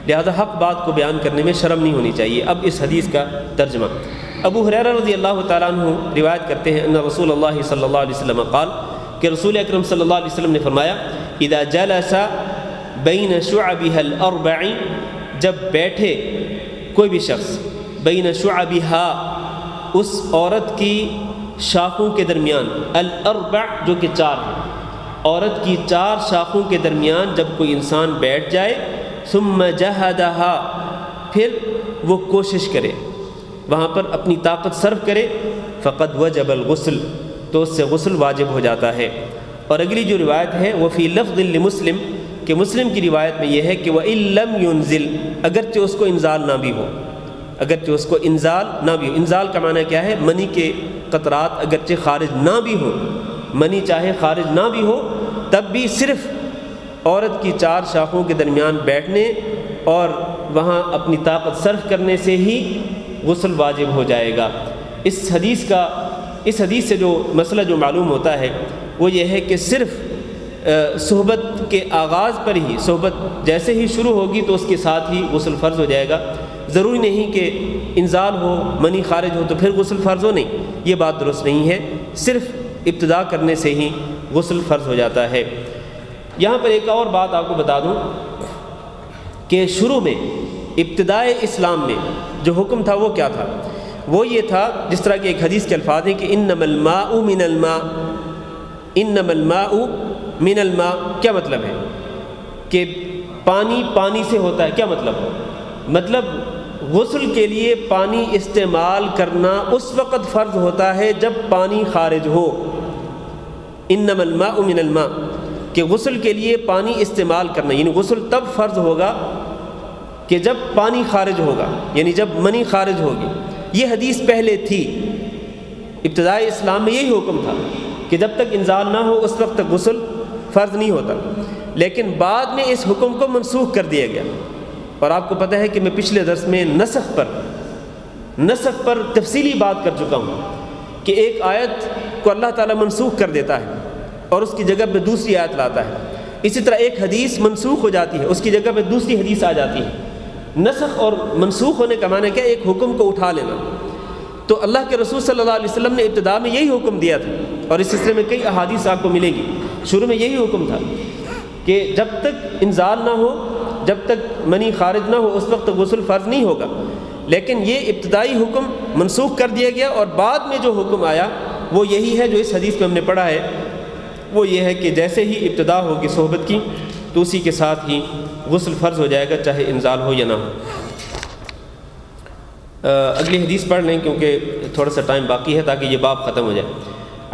لہذا حق بات کو بیان کرنے میں شرم نہیں ہونی چاہیے۔ اب اس حدیث کا ترجمہ، ابو ہریرہ رضی اللہ تعالیٰ عنہ روایت کرتے ہیں ان رسول اللہ صلی اللہ علیہ وسلم قال، کہ رسول اکرم صلی اللہ علیہ وسلم نے فرمایا، اذا جلس بین شعبها الاربع، جب بیٹھے کوئی بھی شخص، بین شعبها، اس عورت کی شاخوں کے درمیان، الاربع جو کہ 4 ہیں، عورت کی 4 شاخوں کے درمیان جب کوئی انسان بیٹھ جائے، ثم جہدها، پھر وہ کوشش کرے، وہاں پر اپنی طاقت صرف کرے، فقد وجب الغسل، تو اس سے غسل واجب ہو جاتا ہے۔ اور اگلی جو روایت ہے، وفی لفظ لمسلم، کہ مسلم کی روایت میں یہ ہے کہ وَإِن لَمْ يُنزِلْ، اگرچہ اس کو انزال نہ بھی ہو، اگرچہ اس کو انزال نہ بھی ہو۔ انزال کا معنی کیا ہے؟ منی کے قطرات اگرچہ خارج نہ بھی ہو، منی چاہے خارج نہ بھی ہو، تب بھی صرف عورت کی 4 شاخوں کے درمیان بیٹھنے اور وہاں اپنی طاقت صرف کرنے سے ہی غسل واجب ہو جائے گا۔ اس حدیث سے جو مسئلہ جو معلوم ہوتا ہے وہ یہ ہے کہ صرف صحبت کے آغاز پر ہی، صحبت جیسے ہی شروع ہوگی تو اس کے ساتھ ہی غسل فرض ہو جائے گا۔ ضروری نہیں کہ انزال ہو، منی خارج ہو تو پھر غسل فرض ہو، نہیں، یہ بات درست نہیں ہے، صرف ابتدا کرنے سے ہی غسل فرض ہو جاتا ہے۔ یہاں پر ایک اور بات آپ کو بتا دوں کہ شروع میں ابتدائے اسلام میں جو حکم تھا وہ کیا تھا؟ وہ یہ تھا، جس طرح کہ ایک حدیث کے الفاظ ہیں کہ انما الماء من الماء، انما الماء من الماء، کیا مطلب ہے؟ کہ پانی پانی سے ہوتا ہے۔ کیا مطلب غسل کے لیے پانی استعمال کرنا اس وقت فرض ہوتا ہے جب پانی خارج ہو۔ انما الماء من الماء، کہ غسل کے لیے پانی استعمال کرنا، یعنی غسل تب فرض ہوگا کہ جب پانی خارج ہوگا، یعنی جب منی خارج ہوگی۔ یہ حدیث پہلے تھی، ابتدائی اسلام میں یہی حکم تھا کہ جب تک انزال نہ ہو اس وقت تک غسل فرض نہیں ہوتا، لیکن بعد میں اس حکم کو منسوخ کر دیا گیا۔ اور آپ کو پتہ ہے کہ میں پچھلے درس میں نسخ پر تفصیلی بات کر چکا ہوں کہ ایک آیت کو اللہ تعالیٰ منسوخ کر دیتا ہے اور اس کی جگہ پہ دوسری آیت لاتا ہے۔ اسی طرح ایک حدیث منسوخ ہو جاتی ہے، اس کی جگہ پہ دوسری حدیث آ جاتی ہے۔ نسخ اور منسوخ ہونے کا معنی کیا؟ ایک حکم کو اٹھا لینا۔ تو اللہ کے رسول صلی اللہ علیہ وسلم نے ابتدا میں یہی حکم دیا تھا، اور اس سلسلے میں کئی احادیث آپ کو ملیں گی۔ شروع میں یہی حکم تھا کہ جب تک انزال نہ ہو، جب تک منی خارج نہ ہو، اس وقت غسل فرض نہیں ہوگا۔ لیکن یہ ابتدائی حکم منسوخ کر دیا گیا، اور بعد میں جو حکم آیا وہ یہی ہے جو اس حدیث میں ہم نے پڑھا ہے۔ وہ یہ ہے کہ جیسے ہی ابتدا ہوگی صحبت کی تو اسی کے ساتھ ہی غسل فرض ہو جائے گا، چاہے انزال ہو یا نہ ہو۔ اگلی حدیث پڑھ لیں کیونکہ تھوڑا سا ٹائم باقی ہے تاکہ یہ باب ختم ہو جائے۔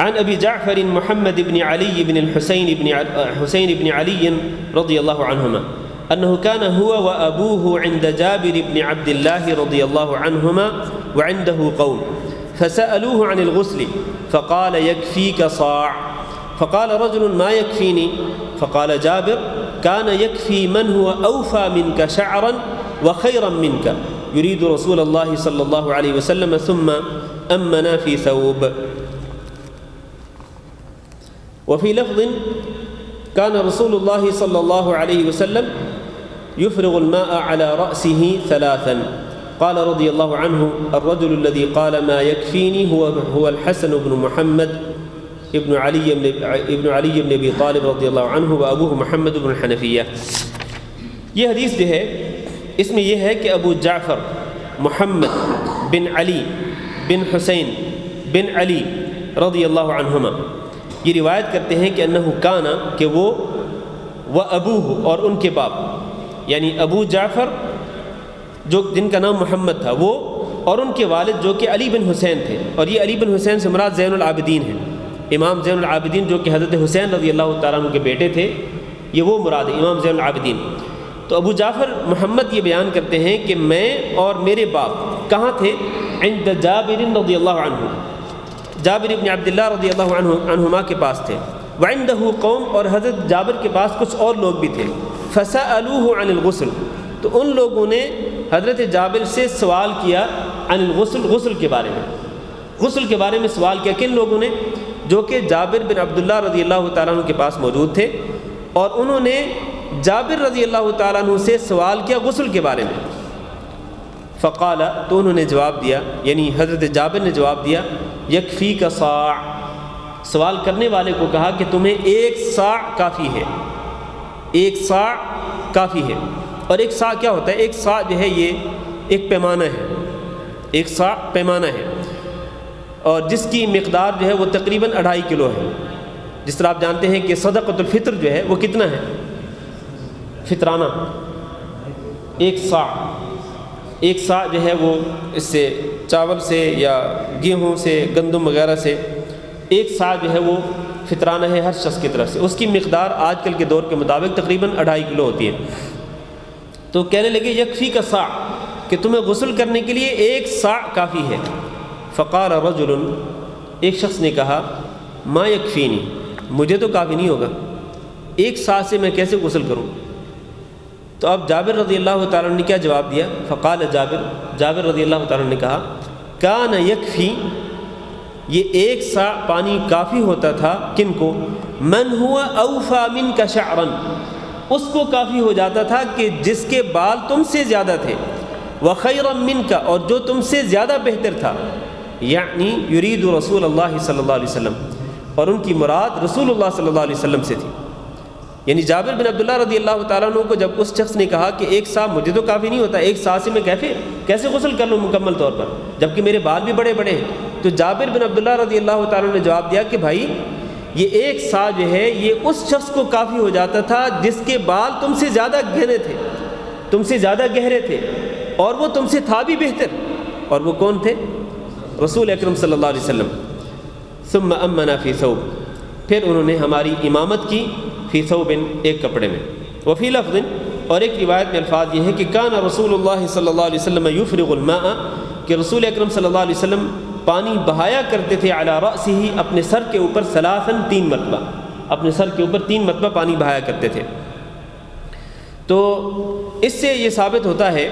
عن ابی جعفر محمد بن علی بن الحسین بن علی رضی اللہ عنہما انه كان هو وابوه عند جابر بن عبد الله رضي الله عنهما وعنده قوم فسألوه عن الغسل فقال يكفيك صاع، فقال رجل ما يكفيني، فقال جابر كان يكفي من هو أوفى منك شعرا وخيرا منك يريد رسول الله صلى الله عليه وسلم ثم أمنا في ثوب۔ وفي لفظ كان رسول الله صلى الله عليه وسلم يفرغ الماء على رأسه ثلاثا۔ قال رضي الله عنه الرجل الذي قال ما يكفيني هو الحسن بن محمد ابن علي بن ابی طالب رضی اللہ عنہ وابوہ محمد بن الحنفیہ۔ یہ حدیث جو ہے اس میں یہ ہے کہ ابو جعفر محمد بن علی بن حسین بن علی رضی اللہ عنہما یہ روایت کرتے ہیں کہ انہ کانا، کہ وہ ابوہ اور ان کے باپ، یعنی ابو جعفر جو جن کا نام محمد تھا وہ، اور ان کے والد جو کہ علی بن حسین تھے، اور یہ علی بن حسین سے مراد زین العابدین ہیں، امام زین العابدین جو کہ حضرت حسین رضی اللہ تعالیٰ عنہ کے بیٹے تھے، یہ وہ مراد ہے امام زین العابدین۔ تو ابو جعفر محمد یہ بیان کرتے ہیں کہ میں اور میرے باپ کہاں تھے؟ عند جابر رضی اللہ عنہ، جابر بن عبداللہ رضی اللہ عنہما کے پاس تھے۔ وعندہ قوم، اور حضرت جابر کے پاس کچھ اور لوگ بھی تھے۔ فسألوه عن الغسل، تو ان لوگوں نے حضرت جابر سے سوال کیا عن الغسل، غسل کے بارے میں، غسل کے بارے میں سوال کیا۔ کن لوگوں نے؟ جو کہ جابر بن عبداللہ رضی اللہ تعالیٰ عنہ کے پاس موجود تھے، اور انہوں نے جابر رضی اللہ تعالیٰ عنہ سے سوال کیا غسل کے بارے میں۔ فقال، تو انہوں نے جواب دیا، یعنی حضرت جابر نے جواب دیا، یکفیک صاع، سوال کرنے والے کو کہا کہ تمہیں 1 صاع کافی ہے، 1 صاع کافی ہے۔ اور 1 صاع کیا ہوتا ہے؟ 1 صاع جو ہے یہ ایک پیمانہ ہے، 1 صاع پیمانہ ہے، اور جس کی مقدار جو ہے وہ تقریباً 2.5 کلو ہے۔ جس طرح آپ جانتے ہیں کہ صدقۃ الفطر جو ہے وہ کتنا ہے؟ فطرانہ 1 صاع، 1 صاع جو ہے وہ اس سے چاول سے یا گیہوں سے، گندم وغیرہ سے 1 صاع جو ہے وہ فطرانہ ہے ہر شخص کی طرف سے، اس کی مقدار آج کل کے دور کے مطابق تقریباً 2.5 کلو ہوتی ہے۔ تو کہنے لگے یکفی کا صاع، کہ تمہیں غسل کرنے کے لیے 1 صاع کافی ہے۔ فقال رجل، ایک شخص نے کہا ما یکفینی، مجھے تو کافی نہیں ہوگا، 1 صاع سے میں کیسے غسل کروں؟ تو اب جابر رضی اللہ تعالیٰ نے کیا جواب دیا؟ فقال جابر رضی اللہ تعالیٰ نے کہا کان یکفی، یہ 1 صاع پانی کافی ہوتا تھا کن کو؟ من ہوا اوفا منک شعرا، اس کو کافی ہو جاتا تھا کہ جس کے بال تم سے زیادہ تھے، وخیرا منک، اور جو تم سے زیادہ بہتر تھا، یعنی یرید رسول اللہ صلی اللہ علیہ وسلم، اور ان کی مراد رسول اللہ صلی اللہ علیہ وسلم سے تھی۔ یعنی جابر بن عبداللہ رضی اللہ تعالیٰ عنہ کو جب اس شخص نے کہا کہ 1 صاع مجھے تو کافی نہیں ہوتا، 1 صاع سے میں کیسے غسل کر لوں مکمل طور پر، جبکہ میرے بال بھی بڑے بڑے ہیں، تو جابر بن عبداللہ رضی اللہ تعالیٰ نے جواب دیا کہ بھائی یہ 1 صاع جو ہے یہ اس شخص کو کافی ہو جاتا تھا جس کے بال تم سے زیادہ گہرے تھے، تم سے زیادہ گہرے تھے، اور وہ تم سے تھا بھی بہتر، اور وہ کون تھے؟ رسول اکرم صلی اللہ علیہ وسلم۔ ثم امنا فی ثوب، پھر انہوں نے ہماری امامت کی، فی ثوب، ایک کپڑے میں، وفی لفظ، اور ایک روایت میں الفاظ یہ ہے کہ کان رسول اللہ صلی اللہ علیہ وسلم یفرغ الماء، کہ رسول اکرم صلی اللہ علیہ وسلم پانی بہایا کرتے تھے علی رأسہ، اپنے سر کے اوپر، ثلاثاً، 3 مرتبہ، اپنے سر کے اوپر 3 مرتبہ پانی بہایا کرتے تھے۔ تو اس سے یہ ثابت ہوتا ہے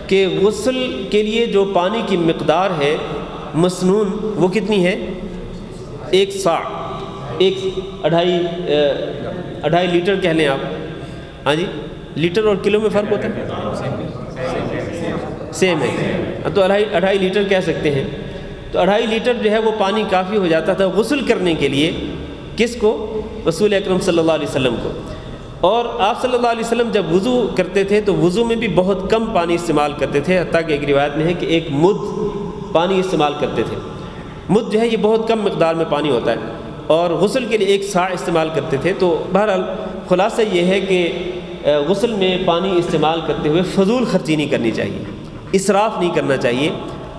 کہ غسل کے لیے جو پانی کی مقدار ہے مسنون، وہ کتنی ہے؟ 1 صاع، 2.5 لیٹر کہہ لیں آپ، ہاں جی، لیٹر اور کلو میں فرق ہوتا ہے؟ سیم ہے، تو 2.5 لیٹر کہہ سکتے ہیں۔ تو 2.5 لیٹر جو ہے وہ پانی کافی ہو جاتا تھا غسل کرنے کے لیے، کس کو؟ رسول اکرم صلی اللہ علیہ وسلم کو۔ اور آپ صلی اللہ علیہ وسلم جب وضو کرتے تھے تو وضو میں بھی بہت کم پانی استعمال کرتے تھے، حتیٰ کہ ایک روایت میں ہے کہ 1 مد پانی استعمال کرتے تھے۔ مد جو ہے یہ بہت کم مقدار میں پانی ہوتا ہے، اور غسل کے لیے 1 صاع استعمال کرتے تھے۔ تو بہرحال خلاصہ یہ ہے کہ غسل میں پانی استعمال کرتے ہوئے فضول خرچی نہیں کرنی چاہیے، اسراف نہیں کرنا چاہیے۔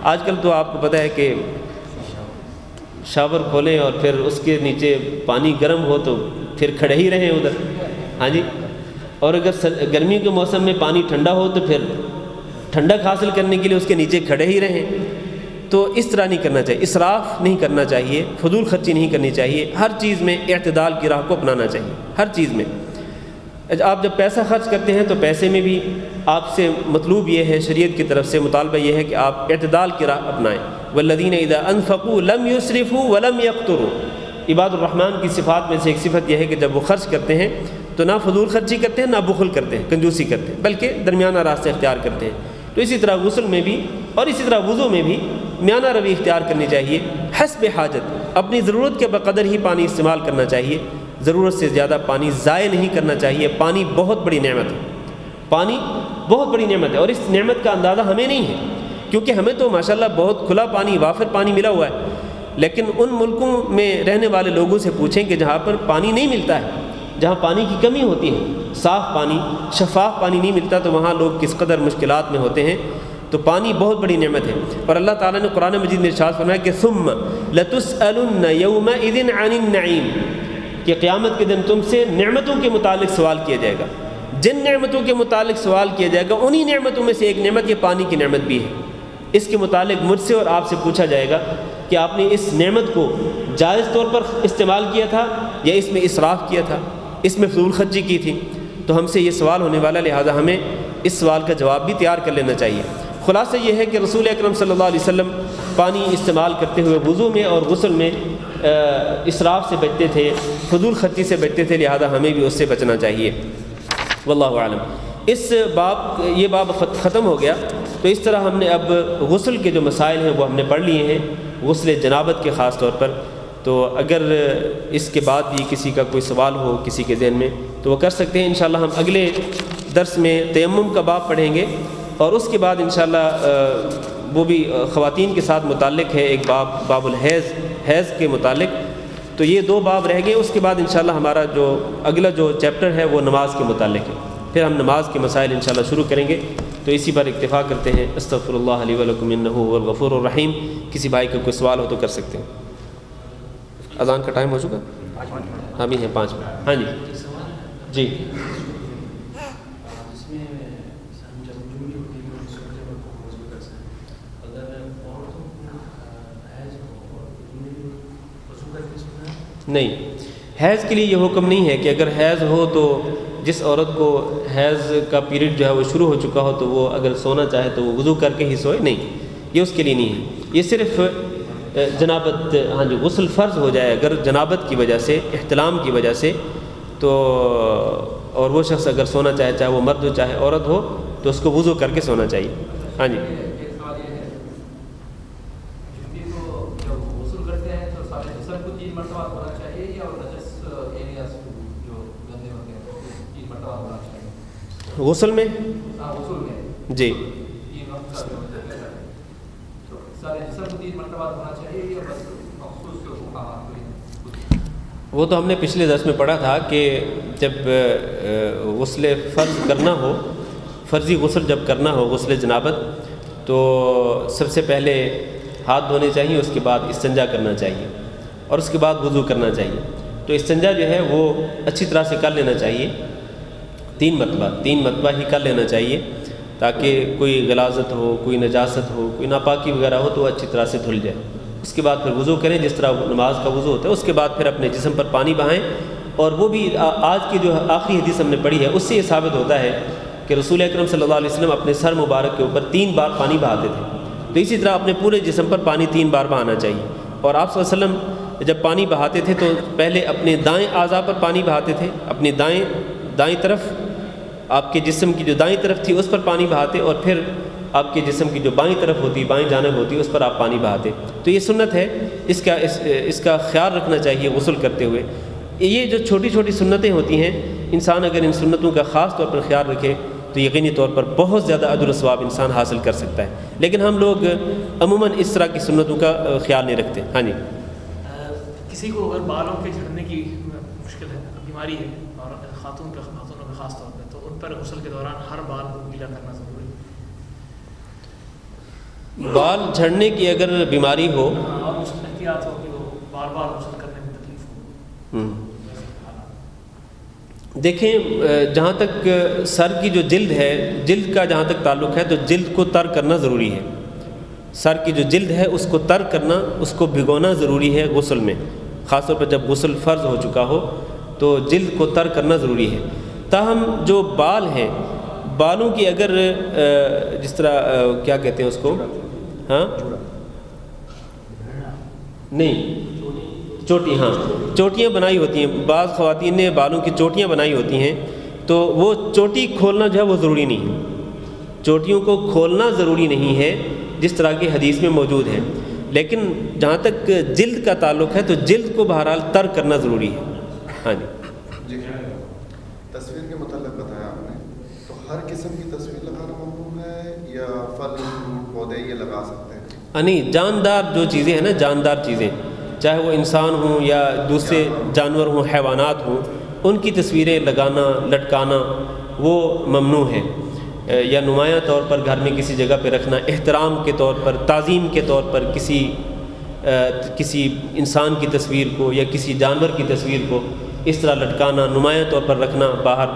آج کل تو آپ کو پتہ ہے کہ شاور کھولیں اور پھر اس کے نیچے پانی گرم ہو تو پھر کھڑے ہی رہیں ادھر، ہاں جی، اور اگر گرمی کے موسم میں پانی ٹھنڈا ہو تو پھر ٹھنڈک حاصل کرنے کے لیے اس کے نیچے کھڑے ہی رہیں۔ تو اس طرح نہیں کرنا چاہیے، اسراف نہیں کرنا چاہیے، فضول خرچی نہیں کرنی چاہیے، ہر چیز میں اعتدال کی راہ کو اپنانا چاہیے، ہر چیز میں۔ آپ جب پیسہ خرچ کرتے ہیں تو پیسے میں بھی آپ سے مطلوب یہ ہے، شریعت کی طرف سے مطالبہ یہ ہے کہ آپ اعتدال کی راہ اپنائیں۔ والذین اذا انفقوا لم یسرفوا ولم یقتروا، عباد الرحمن کی صفات میں سے ایک صفت یہ ہے کہ جب وہ خرچ کرتے ہیں تو نہ فضول خرچی کرتے ہیں، نہ بخل کرتے ہیں، کنجوسی کرتے ہیں، بلکہ درمیانہ راستہ اختیار کرتے ہیں۔ تو اسی طرح غسل میں بھی اور اسی طرح وضو میں بھی میانہ روی اختیار کرنی چاہیے، حسب حاجت، اپنی ضرورت کے بقدر ہی پانی استعمال کرنا چاہیے، ضرورت سے زیادہ پانی ضائع نہیں کرنا چاہیے۔ پانی بہت بڑی نعمت ہے، پانی بہت بڑی نعمت ہے، اور اس نعمت کا اندازہ ہمیں نہیں ہے، کیونکہ ہمیں تو ماشاءاللہ بہت کھلا پانی، وافر پانی ملا ہوا ہے، لیکن ان ملکوں میں رہنے والے لوگوں سے پوچھیں کہ جہاں پر پانی نہیں ملتا ہے، جہاں پانی کی کمی ہوتی ہے، صاف پانی، شفاف پانی نہیں ملتا، تو وہاں لوگ کس قدر مشکلات میں ہوتے ہیں۔ تو پانی بہت بڑی نعمت ہے، اور اللہ تعالیٰ نے قرآن مجید میں ارشاد فرمایا کہ ثم لتسألن یومئذ عن النعیم، کہ قیامت کے دن تم سے نعمتوں کے متعلق سوال کیا جائے گا۔ جن نعمتوں کے متعلق سوال کیا جائے گا انہی نعمتوں میں سے ایک نعمت یہ پانی کی نعمت بھی ہے۔ اس کے متعلق مجھ سے اور آپ سے پوچھا جائے گا کہ آپ نے اس نعمت کو جائز طور پر استعمال کیا تھا یا اس میں اسراف کیا تھا، اس میں فضول خرچی کی تھی۔ تو ہم سے یہ سوال ہونے والا، لہٰذا ہمیں اس سوال کا جواب بھی تیار کر لینا چاہیے۔ خلاصہ یہ ہے کہ رسول اکرم صلی اللہ علیہ وسلم پانی استعمال کرتے ہوئے وضو میں اور غسل میں اسراف سے بچتے تھے، فضول خرچی سے بچتے تھے، لہذا ہمیں بھی اس سے بچنا چاہیے۔ واللہ اعلم۔ یہ باب ختم ہو گیا۔ تو اس طرح ہم نے اب غسل کے جو مسائل ہیں وہ ہم نے پڑھ لیے ہیں، غسل جنابت کے خاص طور پر۔ تو اگر اس کے بعد بھی کسی کا کوئی سوال ہو کسی کے ذہن میں تو وہ کر سکتے ہیں۔ انشاءاللہ ہم اگلے درس میں تیمم کا باب پڑھیں گے، اور اس کے بعد انشاءاللہ وہ بھی خواتین کے ساتھ متعلق ہے، ایک باب الحیض کے متعلق۔ تو یہ 2 باب رہ گئے۔ اس کے بعد انشاءاللہ ہمارا جو اگلا جو چیپٹر ہے وہ نماز کے متعلق ہے، پھر ہم نماز کے مسائل انشاءاللہ شروع کریں گے۔ تو اسی پر اکتفا کرتے ہیں۔ استغفر اللہ لی ولکم انہ هو الغفور الرحیم۔ کسی بھائی کا کوئی سوال ہو تو کر سکتے ہیں۔ اذان کا ٹائم ہو چکا؟ ہم ہی ہیں 5 منٹ. ہاں جی جی. نہیں, حیض کے لیے یہ حکم نہیں ہے کہ اگر حیض ہو تو جس عورت کو حیض کا پیریڈ جو ہے وہ شروع ہو چکا ہو تو وہ اگر سونا چاہے تو وہ وضو کر کے ہی سوئے. نہیں, یہ اس کے لیے نہیں ہے. یہ صرف جنابت, ہاں جی, غسل فرض ہو جائے اگر جنابت کی وجہ سے, احتلام کی وجہ سے, تو اور وہ شخص اگر سونا چاہے, چاہے وہ مرد ہو چاہے عورت ہو, تو اس کو وضو کر کے سونا چاہیے. ہاں جی. غسل میں جی وہ تو ہم نے پچھلے درس میں پڑھا تھا کہ جب غسل فرض کرنا ہو, فرضی غسل جب کرنا ہو, غسل جنابت, تو سب سے پہلے ہاتھ دھونے چاہیے, اس کے بعد استنجا کرنا چاہیے, اور اس کے بعد وضو کرنا چاہیے. تو استنجا جو ہے وہ اچھی طرح سے کر لینا چاہیے, 3 مرتبہ ہی کر لینا چاہیے, تاکہ کوئی غلاظت ہو, کوئی نجاست ہو, کوئی ناپاکی وغیرہ ہو تو وہ اچھی طرح سے دھل جائے. اس کے بعد پھر وضو کریں جس طرح نماز کا وضو ہوتا ہے. اس کے بعد پھر اپنے جسم پر پانی بہائیں, اور وہ بھی آج کی جو آخری حدیث ہم نے پڑھی ہے اس سے یہ ثابت ہوتا ہے کہ رسول اکرم صلی اللہ علیہ وسلم اپنے سر مبارک کے اوپر 3 بار پانی بہاتے تھے. تو اسی طرح اپنے پورے جسم پر پانی 3 بار بہانا چاہیے. اور آپ صلی اللہ علیہ وسلم جب پانی بہاتے تھے تو پہلے اپنے دائیں اعضاء پر پانی بہاتے تھے, اپنی دائیں طرف, آپ کے جسم کی جو دائیں طرف تھی اس پر پانی بہاتے, اور پھر آپ کے جسم کی جو بائیں طرف ہوتی, بائیں جانب ہوتی, اس پر آپ پانی بہاتے. تو یہ سنت ہے, اس کا خیال رکھنا چاہیے غسل کرتے ہوئے. یہ جو چھوٹی چھوٹی سنتیں ہوتی ہیں, انسان اگر ان سنتوں کا خاص طور پر خیال رکھے تو یقینی طور پر بہت زیادہ اجر و ثواب انسان حاصل کر سکتا ہے. لیکن ہم لوگ عموماً اس طرح کی سنتوں کا خیال نہیں رکھتے. ہاں جی. کسی کو اگر بالوں کے جھڑنے کی مشکل ہے, بیماری ہے, اور خاتونوں میں خاص طور پہ, تو ان پر غسل کے دوران ہر بال کو گیلا کرنا ضروری ہے. بال جھڑنے کی اگر بیماری ہو اور اس میں احتیاط ہو کہ وہ بار بار غسل کرنے میں تکلیف ہو. دیکھیں, جہاں تک سر کی جو جلد ہے, جلد کا جہاں تک تعلق ہے, تو جلد کو تر کرنا ضروری ہے. سر کی جو جلد ہے اس کو تر کرنا, اس کو بھگونا ضروری ہے غسل میں, خاص طور پر جب غسل فرض ہو چکا ہو تو جلد کو تر کرنا ضروری ہے. تاہم جو بال ہیں, بالوں کی اگر جس طرح کیا کہتے ہیں اس کو, ہاں نہیں, چوٹی, ہاں چوٹیاں بنائی ہوتی ہیں, بعض خواتین نے بالوں کی چوٹیاں بنائی ہوتی ہیں, تو وہ چوٹی کھولنا جو ہے وہ ضروری نہیں ہے. چوٹیوں کو کھولنا ضروری نہیں ہے جس طرح کی حدیث میں موجود ہے, لیکن جہاں تک جلد کا تعلق ہے تو جلد کو بہرحال تر کرنا ضروری ہے. ہاں جی. تصویر کے متعلق بتایا آپ نے, تو ہر قسم کی تصویر لگانا ممنوع ہے یا پھل فروٹ پودے یہ لگا سکتے ہیں؟ نہیں, جاندار جو چیزیں ہیں نا, جاندار چیزیں, چاہے وہ انسان ہوں یا دوسرے جانور ہوں, حیوانات ہوں, ان کی تصویریں لگانا, لٹکانا وہ ممنوع ہے. یا نمایاں طور پر گھر میں کسی جگہ پہ رکھنا, احترام کے طور پر, تعظیم کے طور پر کسی انسان کی تصویر کو یا کسی جانور کی تصویر کو اس طرح لٹکانا, نمایاں طور پر رکھنا باہر,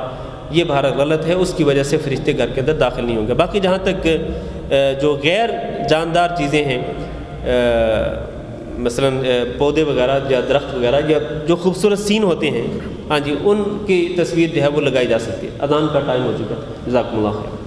یہ باہر غلط ہے. اس کی وجہ سے فرشتے گھر کے اندر داخل نہیں ہوں گے. باقی جہاں تک جو غیر جاندار چیزیں ہیں, مثلا پودے وغیرہ یا درخت وغیرہ یا جو خوبصورت سین ہوتے ہیں, ہاں جی, ان کی تصویر جو ہے وہ لگائی جا سکتی ہے. اذان کا ٹائم ہو چکا ہے. جزاکم اللہ خیر.